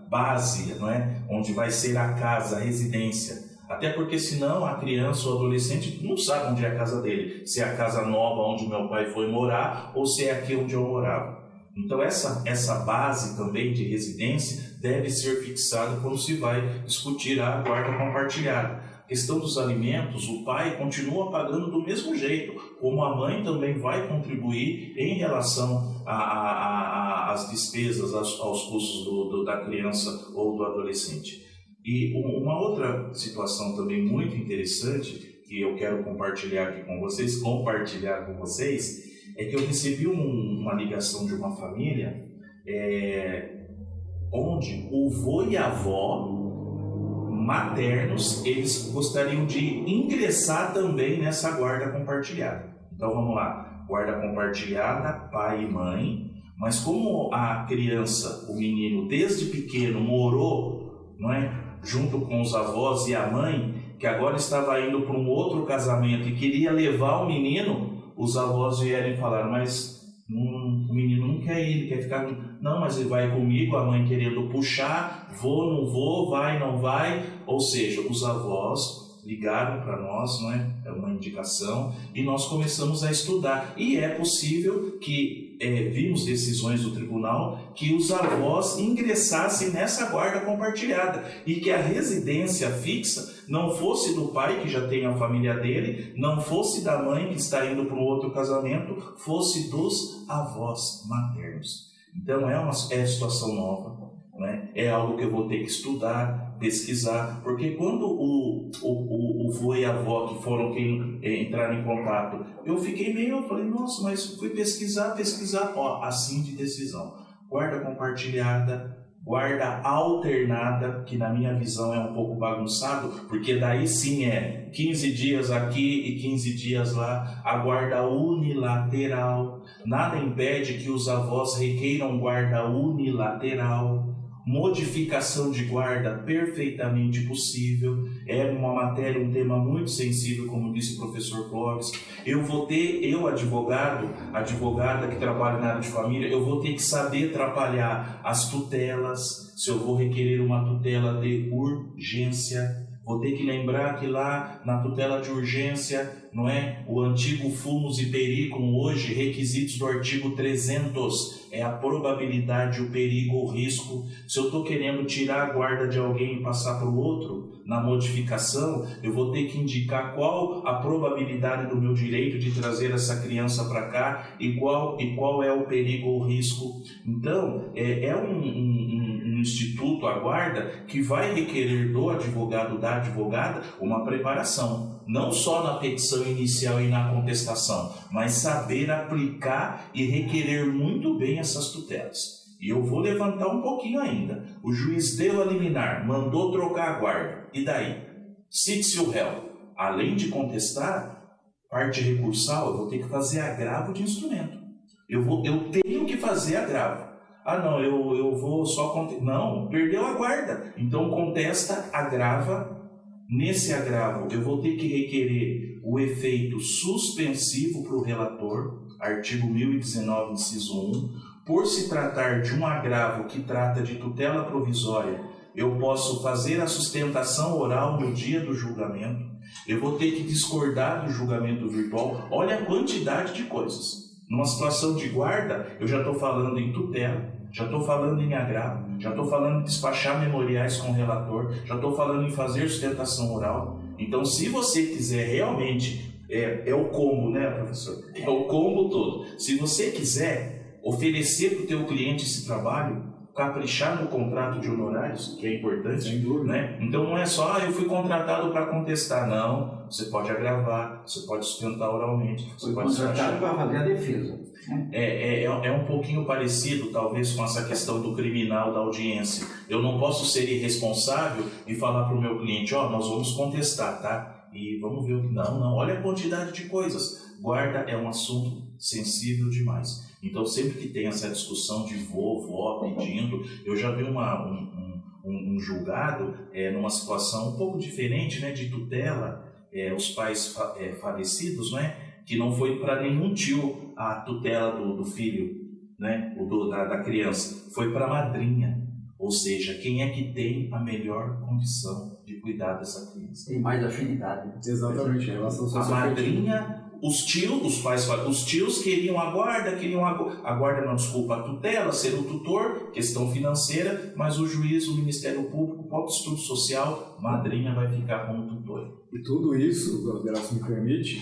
base, não é? Onde vai ser a casa, a residência. Até porque senão a criança ou adolescente não sabe onde é a casa dele. Se é a casa nova onde meu pai foi morar ou se é aqui onde eu morava. Então essa base também de residência deve ser fixada quando se vai discutir a guarda compartilhada. A questão dos alimentos, o pai continua pagando do mesmo jeito, como a mãe também vai contribuir em relação às despesas, aos custos da criança ou do adolescente. E uma outra situação também muito interessante, que eu quero compartilhar com vocês, é que eu recebi uma ligação de uma família onde o vô e a avó maternos, eles gostariam de ingressar também nessa guarda compartilhada. Então vamos lá, guarda compartilhada, pai e mãe, mas como a criança, o menino, desde pequeno morou, não é, junto com os avós e a mãe, que agora estava indo para um outro casamento e queria levar o menino, os avós vieram e falaram, mas o menino não quer ir, ele quer ficar... Não, mas ele vai comigo, a mãe querendo puxar, vou, não vou, vai, não vai. Ou seja, os avós ligaram para nós, não é? É uma indicação, e nós começamos a estudar. E é possível que, vimos decisões do tribunal, que os avós ingressassem nessa guarda compartilhada e que a residência fixa não fosse do pai, que já tem a família dele, não fosse da mãe, que está indo para um outro casamento, fosse dos avós maternos. Então é situação nova, né? É algo que eu vou ter que estudar, pesquisar, porque quando o vô e a avó que foram quem entraram em contato, eu falei, nossa, mas fui pesquisar, assim de decisão. Guarda compartilhada, guarda alternada, que na minha visão é um pouco bagunçado, porque daí sim é 15 dias aqui e 15 dias lá. A guarda unilateral, nada impede que os avós requeiram guarda unilateral. modificação de guarda perfeitamente possível. É uma matéria, um tema muito sensível, como disse o professor Clóvis. Eu advogada que trabalha na área de família, eu vou ter que saber atrapalhar as tutelas, se eu vou requerer uma tutela de urgência. Vou ter que lembrar que lá na tutela de urgência, não é? O antigo fumus e periculum, hoje, requisitos do artigo 300, é a probabilidade, o perigo, o risco. Se eu estou querendo tirar a guarda de alguém e passar para o outro, na modificação, eu vou ter que indicar qual a probabilidade do meu direito de trazer essa criança para cá e qual é o perigo ou risco. Então, é um instituto, a guarda, que vai requerer do advogado, da advogada, uma preparação. Não só na petição inicial e na contestação, mas saber aplicar e requerer muito bem essas tutelas. E eu vou levantar um pouquinho ainda. O juiz deu a liminar, mandou trocar a guarda. E daí? Cite-se o réu. Além de contestar, parte recursal, eu vou ter que fazer agravo de instrumento. Eu tenho que fazer agravo. Ah, não, eu vou só contestar. Não, perdeu a guarda. Então contesta, agrava. Nesse agravo, eu vou ter que requerer o efeito suspensivo para o relator, artigo 1019, inciso 1. Por se tratar de um agravo que trata de tutela provisória, eu posso fazer a sustentação oral no dia do julgamento. Eu vou ter que discordar do julgamento virtual. Olha a quantidade de coisas. Numa situação de guarda, eu já estou falando em tutela, já estou falando em agravo, já estou falando em despachar memoriais com o relator, já estou falando em fazer sustentação oral. Então, se você quiser realmente, é o combo, né, professor? É o combo todo. Se você quiser oferecer para o teu cliente esse trabalho, caprichar no contrato de honorários, que é importante, sem dúvida, né? Então não é só, eu fui contratado para contestar, não. Você pode agravar, você pode sustentar oralmente, você pode contratado para fazer a defesa. É um pouquinho parecido, talvez, com essa questão do criminal da audiência. Eu não posso ser irresponsável e falar para o meu cliente, nós vamos contestar, tá? E vamos ver o que... Não, olha a quantidade de coisas. Guarda é um assunto sensível demais. Então, sempre que tem essa discussão de vó pedindo, eu já vi um julgado numa situação um pouco diferente, né, de tutela, os pais falecidos, né, que não foi para nenhum tio a tutela do filho, né, da criança, foi para a madrinha. Ou seja, quem é que tem a melhor condição de cuidar dessa criança? Tem mais afinidade. Exatamente, em relação a madrinha. Os tios queriam a guarda, a tutela, ser o tutor, questão financeira, mas o juiz, o Ministério Público, o próprio estudo social, madrinha vai ficar como tutor. E tudo isso, se me permite,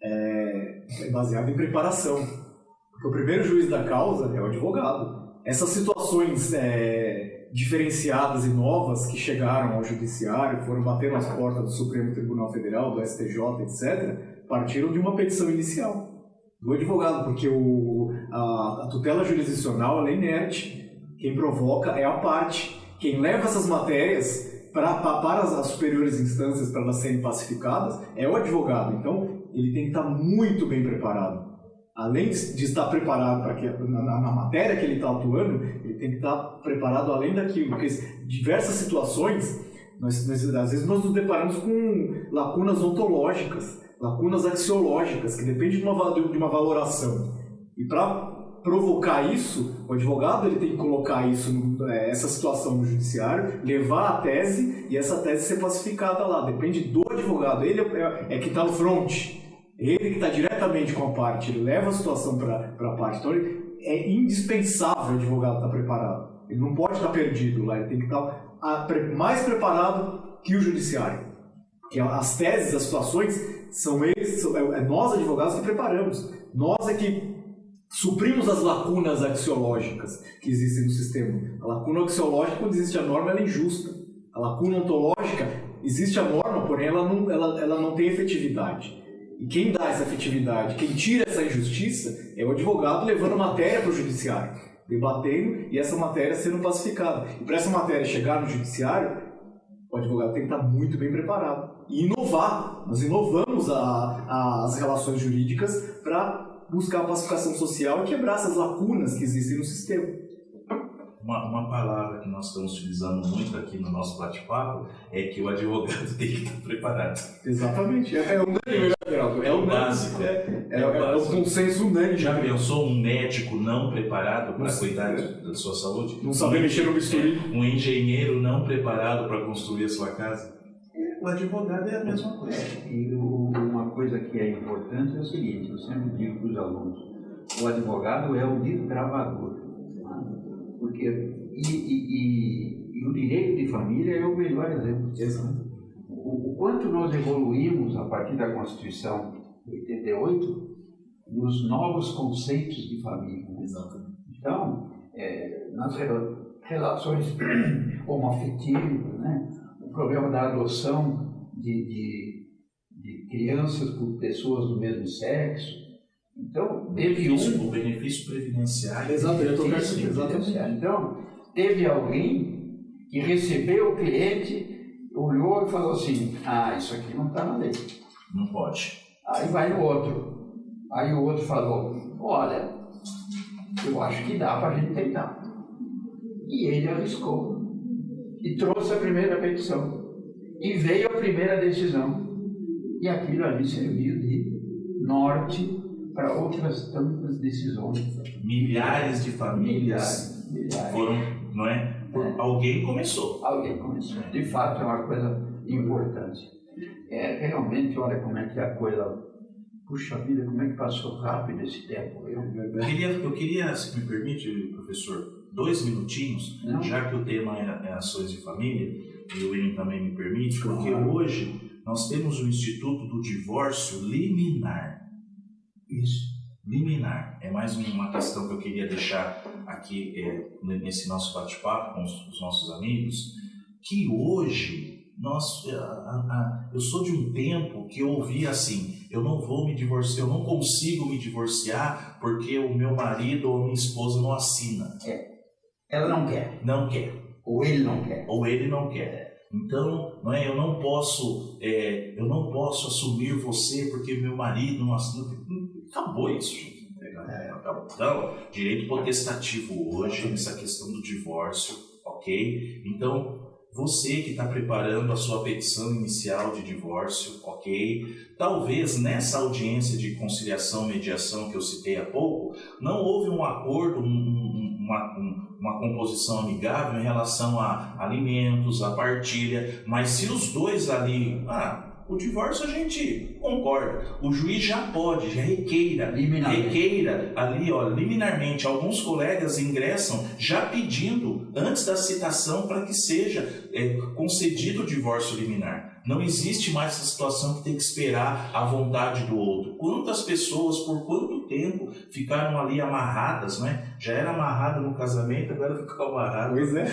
é baseado em preparação. Porque o primeiro juiz da causa é o advogado. Essas situações diferenciadas e novas que chegaram ao judiciário, foram bater nas portas do Supremo Tribunal Federal, do STJ, etc., partiram de uma petição inicial do advogado, porque a tutela jurisdicional ela é inerte. Quem provoca é a parte. Quem leva essas matérias para as superiores instâncias para elas serem pacificadas é o advogado. Então, ele tem que estar muito bem preparado. Além de estar preparado para que na matéria que ele está atuando, ele tem que estar preparado além daquilo, porque diversas situações, às vezes nós nos deparamos com lacunas ontológicas, lacunas axiológicas, que dependem de uma valoração. E para provocar isso, o advogado ele tem que colocar essa situação no judiciário, levar a tese e essa tese ser pacificada lá. Depende do advogado, ele é que está no front. Ele que está diretamente com a parte, ele leva a situação para a parte. Então, é indispensável o advogado estar preparado. Ele não pode estar perdido lá, ele tem que estar mais preparado que o judiciário. Porque as teses, as situações, nós advogados que preparamos. Nós é que suprimos as lacunas axiológicas que existem no sistema. A lacuna axiológica, quando existe a norma, ela é injusta. A lacuna ontológica, existe a norma, porém ela não tem efetividade. E quem dá essa efetividade, quem tira essa injustiça, é o advogado levando a matéria para o judiciário, debatendo e essa matéria sendo pacificada. E para essa matéria chegar no judiciário, o advogado tem que estar muito bem preparado. E inovar. Nós inovamos as relações jurídicas para buscar a pacificação social e quebrar essas lacunas que existem no sistema. Uma palavra que nós estamos utilizando muito aqui no nosso bate-papo é que o advogado tem que estar preparado. Exatamente. É unânime, Geraldo. É o básico. É o consenso unânime. Já pensou um médico não preparado para cuidar da sua saúde? Não saber mexer no bisturi. Um engenheiro não preparado para construir a sua casa? O advogado é a mesma coisa. E uma coisa que é importante é o seguinte, eu sempre digo para os alunos, o advogado é o desbravador, né? Porque o direito de família é o melhor exemplo. Exato. O quanto nós evoluímos a partir da Constituição de 88 nos novos conceitos de família. Né? Exatamente. Então, nas relações homoafetivas, né? O problema da adoção de crianças por pessoas do mesmo sexo. Então, teve o benefício previdenciário. Exatamente. Então, teve alguém que recebeu o cliente, olhou e falou assim, isso aqui não está na lei. Não pode. Aí vai no outro. Aí o outro falou, olha, eu acho que dá para a gente tentar. E ele arriscou. E trouxe a primeira petição. E veio a primeira decisão. E aquilo ali serviu de norte para outras tantas decisões. Milhares de famílias foram, não é? Alguém começou. Alguém começou. De fato, é uma coisa importante. Realmente, olha como é que a coisa... Puxa vida, como é que passou rápido esse tempo. Eu queria, se me permite, professor, 2 minutinhos, Não. Já que o tema é ações de família, e o William também me permite, porque hoje nós temos o Instituto do Divórcio Liminar. Isso. Liminar. É mais uma questão que eu queria deixar aqui nesse nosso bate-papo com os nossos amigos, que hoje eu sou de um tempo que eu ouvia assim, eu não vou me divorciar, eu não consigo me divorciar porque o meu marido ou minha esposa não assina. Ela não quer. Não quer. Ou ele não quer. Ou ele não quer. Então, eu não posso assumir você porque meu marido não assina. Acabou isso, gente. Então, direito potestativo hoje, essa questão do divórcio, ok? Então, você que está preparando a sua petição inicial de divórcio, ok? Talvez nessa audiência de conciliação, mediação que eu citei há pouco, não houve um acordo, uma composição amigável em relação a alimentos, a partilha, mas se os dois ali... o divórcio a gente concorda. O juiz já pode, já requeira ali, liminarmente. Alguns colegas ingressam já pedindo, antes da citação, para que seja concedido o divórcio liminar. Não existe mais essa situação que tem que esperar a vontade do outro. Quantas pessoas, por quanto tempo, ficaram ali amarradas, né? Já era amarrada no casamento, agora ficou amarrada. Pois é.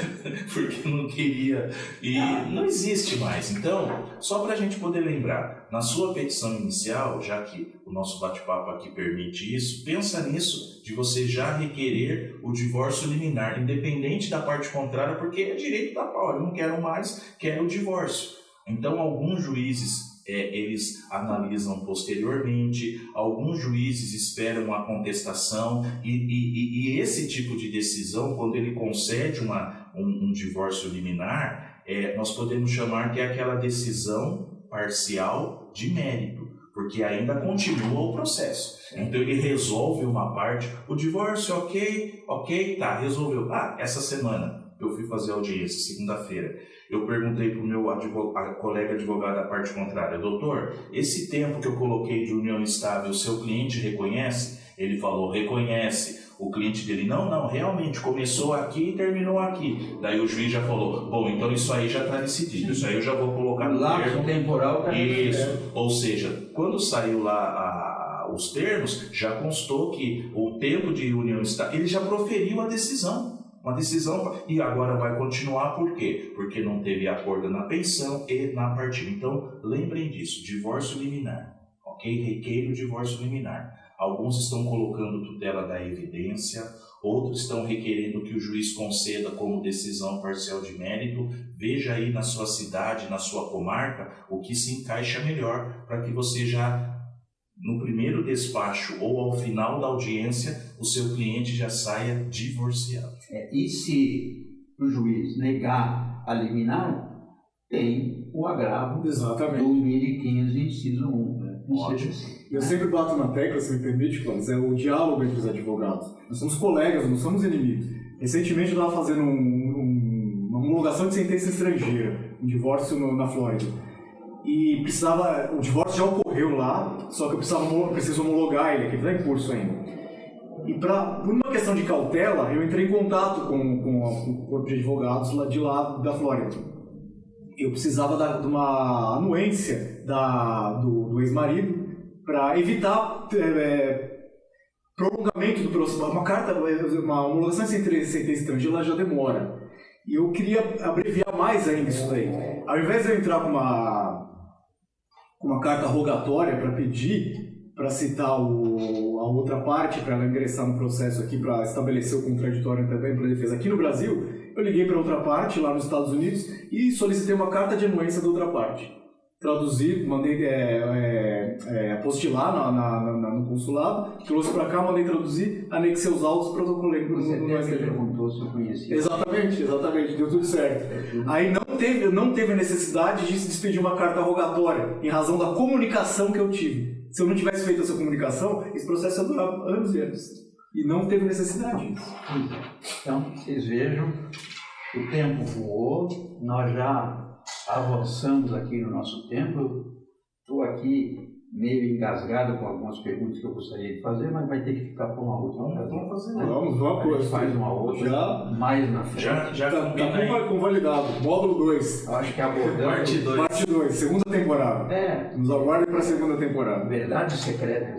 Porque não queria. E não existe mais. Então, só para a gente poder lembrar, na sua petição inicial, já que o nosso bate-papo aqui permite isso, pensa nisso, de você já requerer o divórcio liminar, independente da parte contrária, porque é direito da prova. Eu não quero mais, quero o divórcio. Então, alguns juízes, eles analisam posteriormente, alguns juízes esperam a contestação e esse tipo de decisão, quando ele concede um divórcio liminar, nós podemos chamar que é aquela decisão parcial de mérito, porque ainda continua o processo. Então, ele resolve uma parte, o divórcio, ok, tá, resolveu. Essa semana eu fui fazer audiência, segunda-feira. Eu perguntei para o meu colega advogado da parte contrária, doutor, esse tempo que eu coloquei de união estável, o seu cliente reconhece? Ele falou, reconhece. O cliente dele, não, realmente, começou aqui e terminou aqui. Daí o juiz já falou, bom, então isso aí já está decidido, isso aí eu já vou colocar no lapso temporal. Isso, ou seja, quando saiu lá os termos, já constou que o tempo de união estável, ele já proferiu a decisão. Uma decisão, e agora vai continuar por quê? Porque não teve acordo na pensão e na partilha. Então, lembrem disso, divórcio liminar, ok? Requeiro divórcio liminar. Alguns estão colocando tutela da evidência, outros estão requerendo que o juiz conceda como decisão parcial de mérito. Veja aí na sua cidade, na sua comarca, o que se encaixa melhor para que você já no primeiro despacho ou ao final da audiência, o seu cliente já saia divorciado. E se o juiz negar a liminar, tem o agravo Exatamente. do 1015, inciso 1. Ótimo. Eu sempre bato na tecla, se me permite, Cláudio, é o diálogo entre os advogados. Nós somos colegas, não somos inimigos. Recentemente eu estava fazendo uma homologação de sentença estrangeira, um divórcio na Flórida. E o divórcio já ocorreu lá, só que eu preciso homologar ele, que está em curso ainda. E por uma questão de cautela, eu entrei em contato com o corpo de advogados de lá da Flórida. Eu precisava de uma anuência do ex-marido para evitar prolongamento do processo. Uma homologação de sentença estrangeira já demora. E eu queria abreviar mais ainda isso daí. Ao invés de eu entrar com uma carta rogatória para pedir, para citar a outra parte, para ela ingressar no processo aqui, para estabelecer o contraditório também para a defesa aqui no Brasil, eu liguei para outra parte, lá nos Estados Unidos, e solicitei uma carta de anuência da outra parte. Traduzi, mandei apostilar no consulado, trouxe para cá, mandei traduzir, anexei os autos, protocolei no Você perguntou se eu conhecia. Exatamente, deu tudo certo. Aí não teve necessidade de se despedir uma carta rogatória, em razão da comunicação que eu tive. Se eu não tivesse feito essa comunicação, esse processo ia durar anos e anos. E não teve necessidade disso. Então, vocês vejam, o tempo voou, nós já avançamos aqui no nosso tempo. Estou aqui meio engasgado com algumas perguntas que eu gostaria de fazer, mas vai ter que ficar para uma outra ocasião. Vamos, faz uma outra, mais na frente. Já está convalidado. Módulo 2. Eu acho que abordando... Parte 2. Segunda temporada. Nos aguardem para a segunda temporada. Verdade secreta.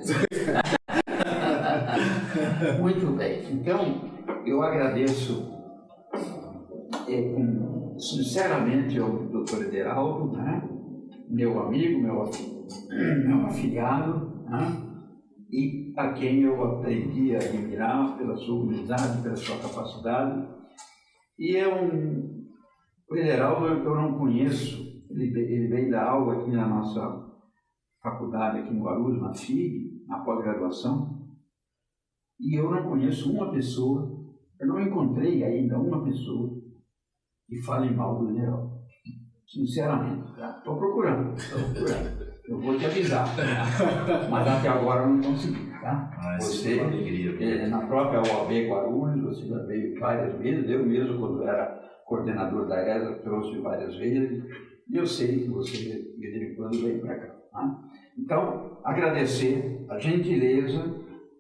Muito bem. Então, eu agradeço sinceramente ao Dr. Ederaldo, né? Meu amigo, meu afilhado, né? E a quem eu aprendi a admirar pela sua humildade, pela sua capacidade. E o Ederaldo eu não conheço, ele veio dar aula aqui na nossa faculdade, aqui em Guarulhos, na FIG, na pós-graduação, e eu não conheço uma pessoa, eu não encontrei ainda uma pessoa que fale mal do Ederaldo. Sinceramente, estou procurando. Eu vou te avisar, mas até agora eu não consegui, tá? Você, é uma alegria. Na própria OAB Guarulhos, você já veio várias vezes, eu mesmo, quando era coordenador da ESA, trouxe várias vezes, e eu sei que você, de vez em quando, vem para cá. Tá? Então, agradecer a gentileza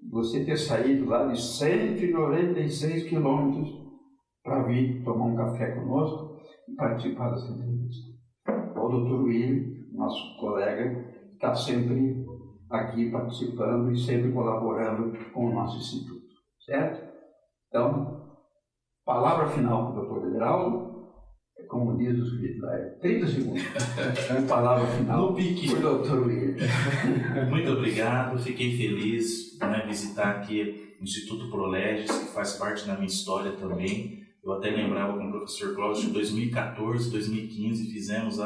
de você ter saído lá de 196 quilômetros para vir tomar um café conosco e participar dessa entrevista. O Dr. William, nosso colega, está sempre aqui participando e sempre colaborando com o nosso instituto, certo? Então, palavra final para o Dr. Ederaldo, como diz o escrito lá, 30 segundos. Palavra final no pique. para o Dr. William. Muito obrigado, fiquei feliz de visitar aqui o Instituto ProLegis, que faz parte da minha história também. Eu até lembrava com o professor Cláudio, de 2014, 2015, fizemos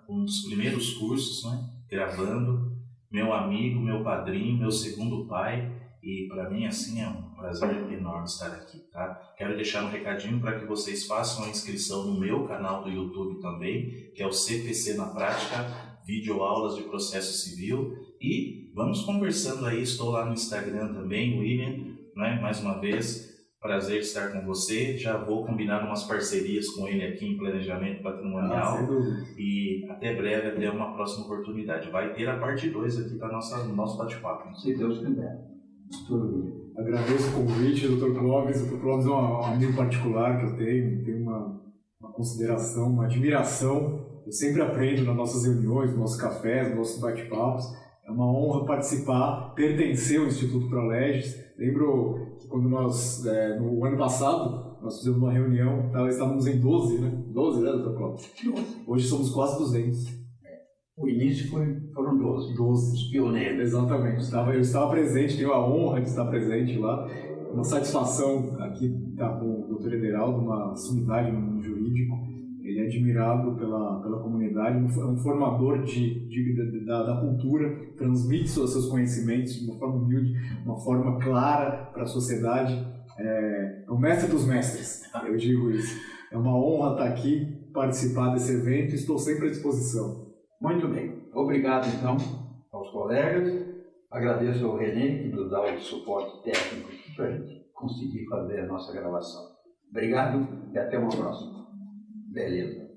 um dos primeiros cursos, gravando. Meu amigo, meu padrinho, meu segundo pai, e para mim assim é um prazer enorme estar aqui, tá? Quero deixar um recadinho para que vocês façam a inscrição no meu canal do YouTube também, que é o CPC na Prática, videoaulas de processo civil, e vamos conversando aí. Estou lá no Instagram também, William, mais uma vez. Prazer estar com você. Já vou combinar umas parcerias com ele aqui em planejamento patrimonial. E até breve, até uma próxima oportunidade. Vai ter a parte 2 aqui para no nosso bate-papo. Se Deus quiser. Agradeço o convite, Dr. Clóvis. O Dr. Clóvis é um amigo particular que eu tenho uma consideração, uma admiração. Eu sempre aprendo nas nossas reuniões, nos nossos cafés, nos nossos bate-papos. É uma honra participar, pertencer ao Instituto ProLegis. Lembro que quando nós, no ano passado, nós fizemos uma reunião, estávamos em 12, né? 12, né, Dr. Cláudio? 12. Hoje somos quase 200. O início foram 12. 12. Os pioneiros. Exatamente. Eu estava presente, tenho a honra de estar presente lá. Uma satisfação aqui estar com o Dr. Ederaldo, uma sumidade no mundo jurídico. ele é admirado pela comunidade, é um formador da cultura, transmite seus conhecimentos de uma forma humilde, uma forma clara para a sociedade. É o mestre dos mestres, eu digo isso. É uma honra estar aqui, participar desse evento, e estou sempre à disposição. Muito bem. Obrigado, então, aos colegas. Agradeço ao René, que nos dá o suporte técnico para a gente conseguir fazer a nossa gravação. Obrigado e até uma próxima. Beleza.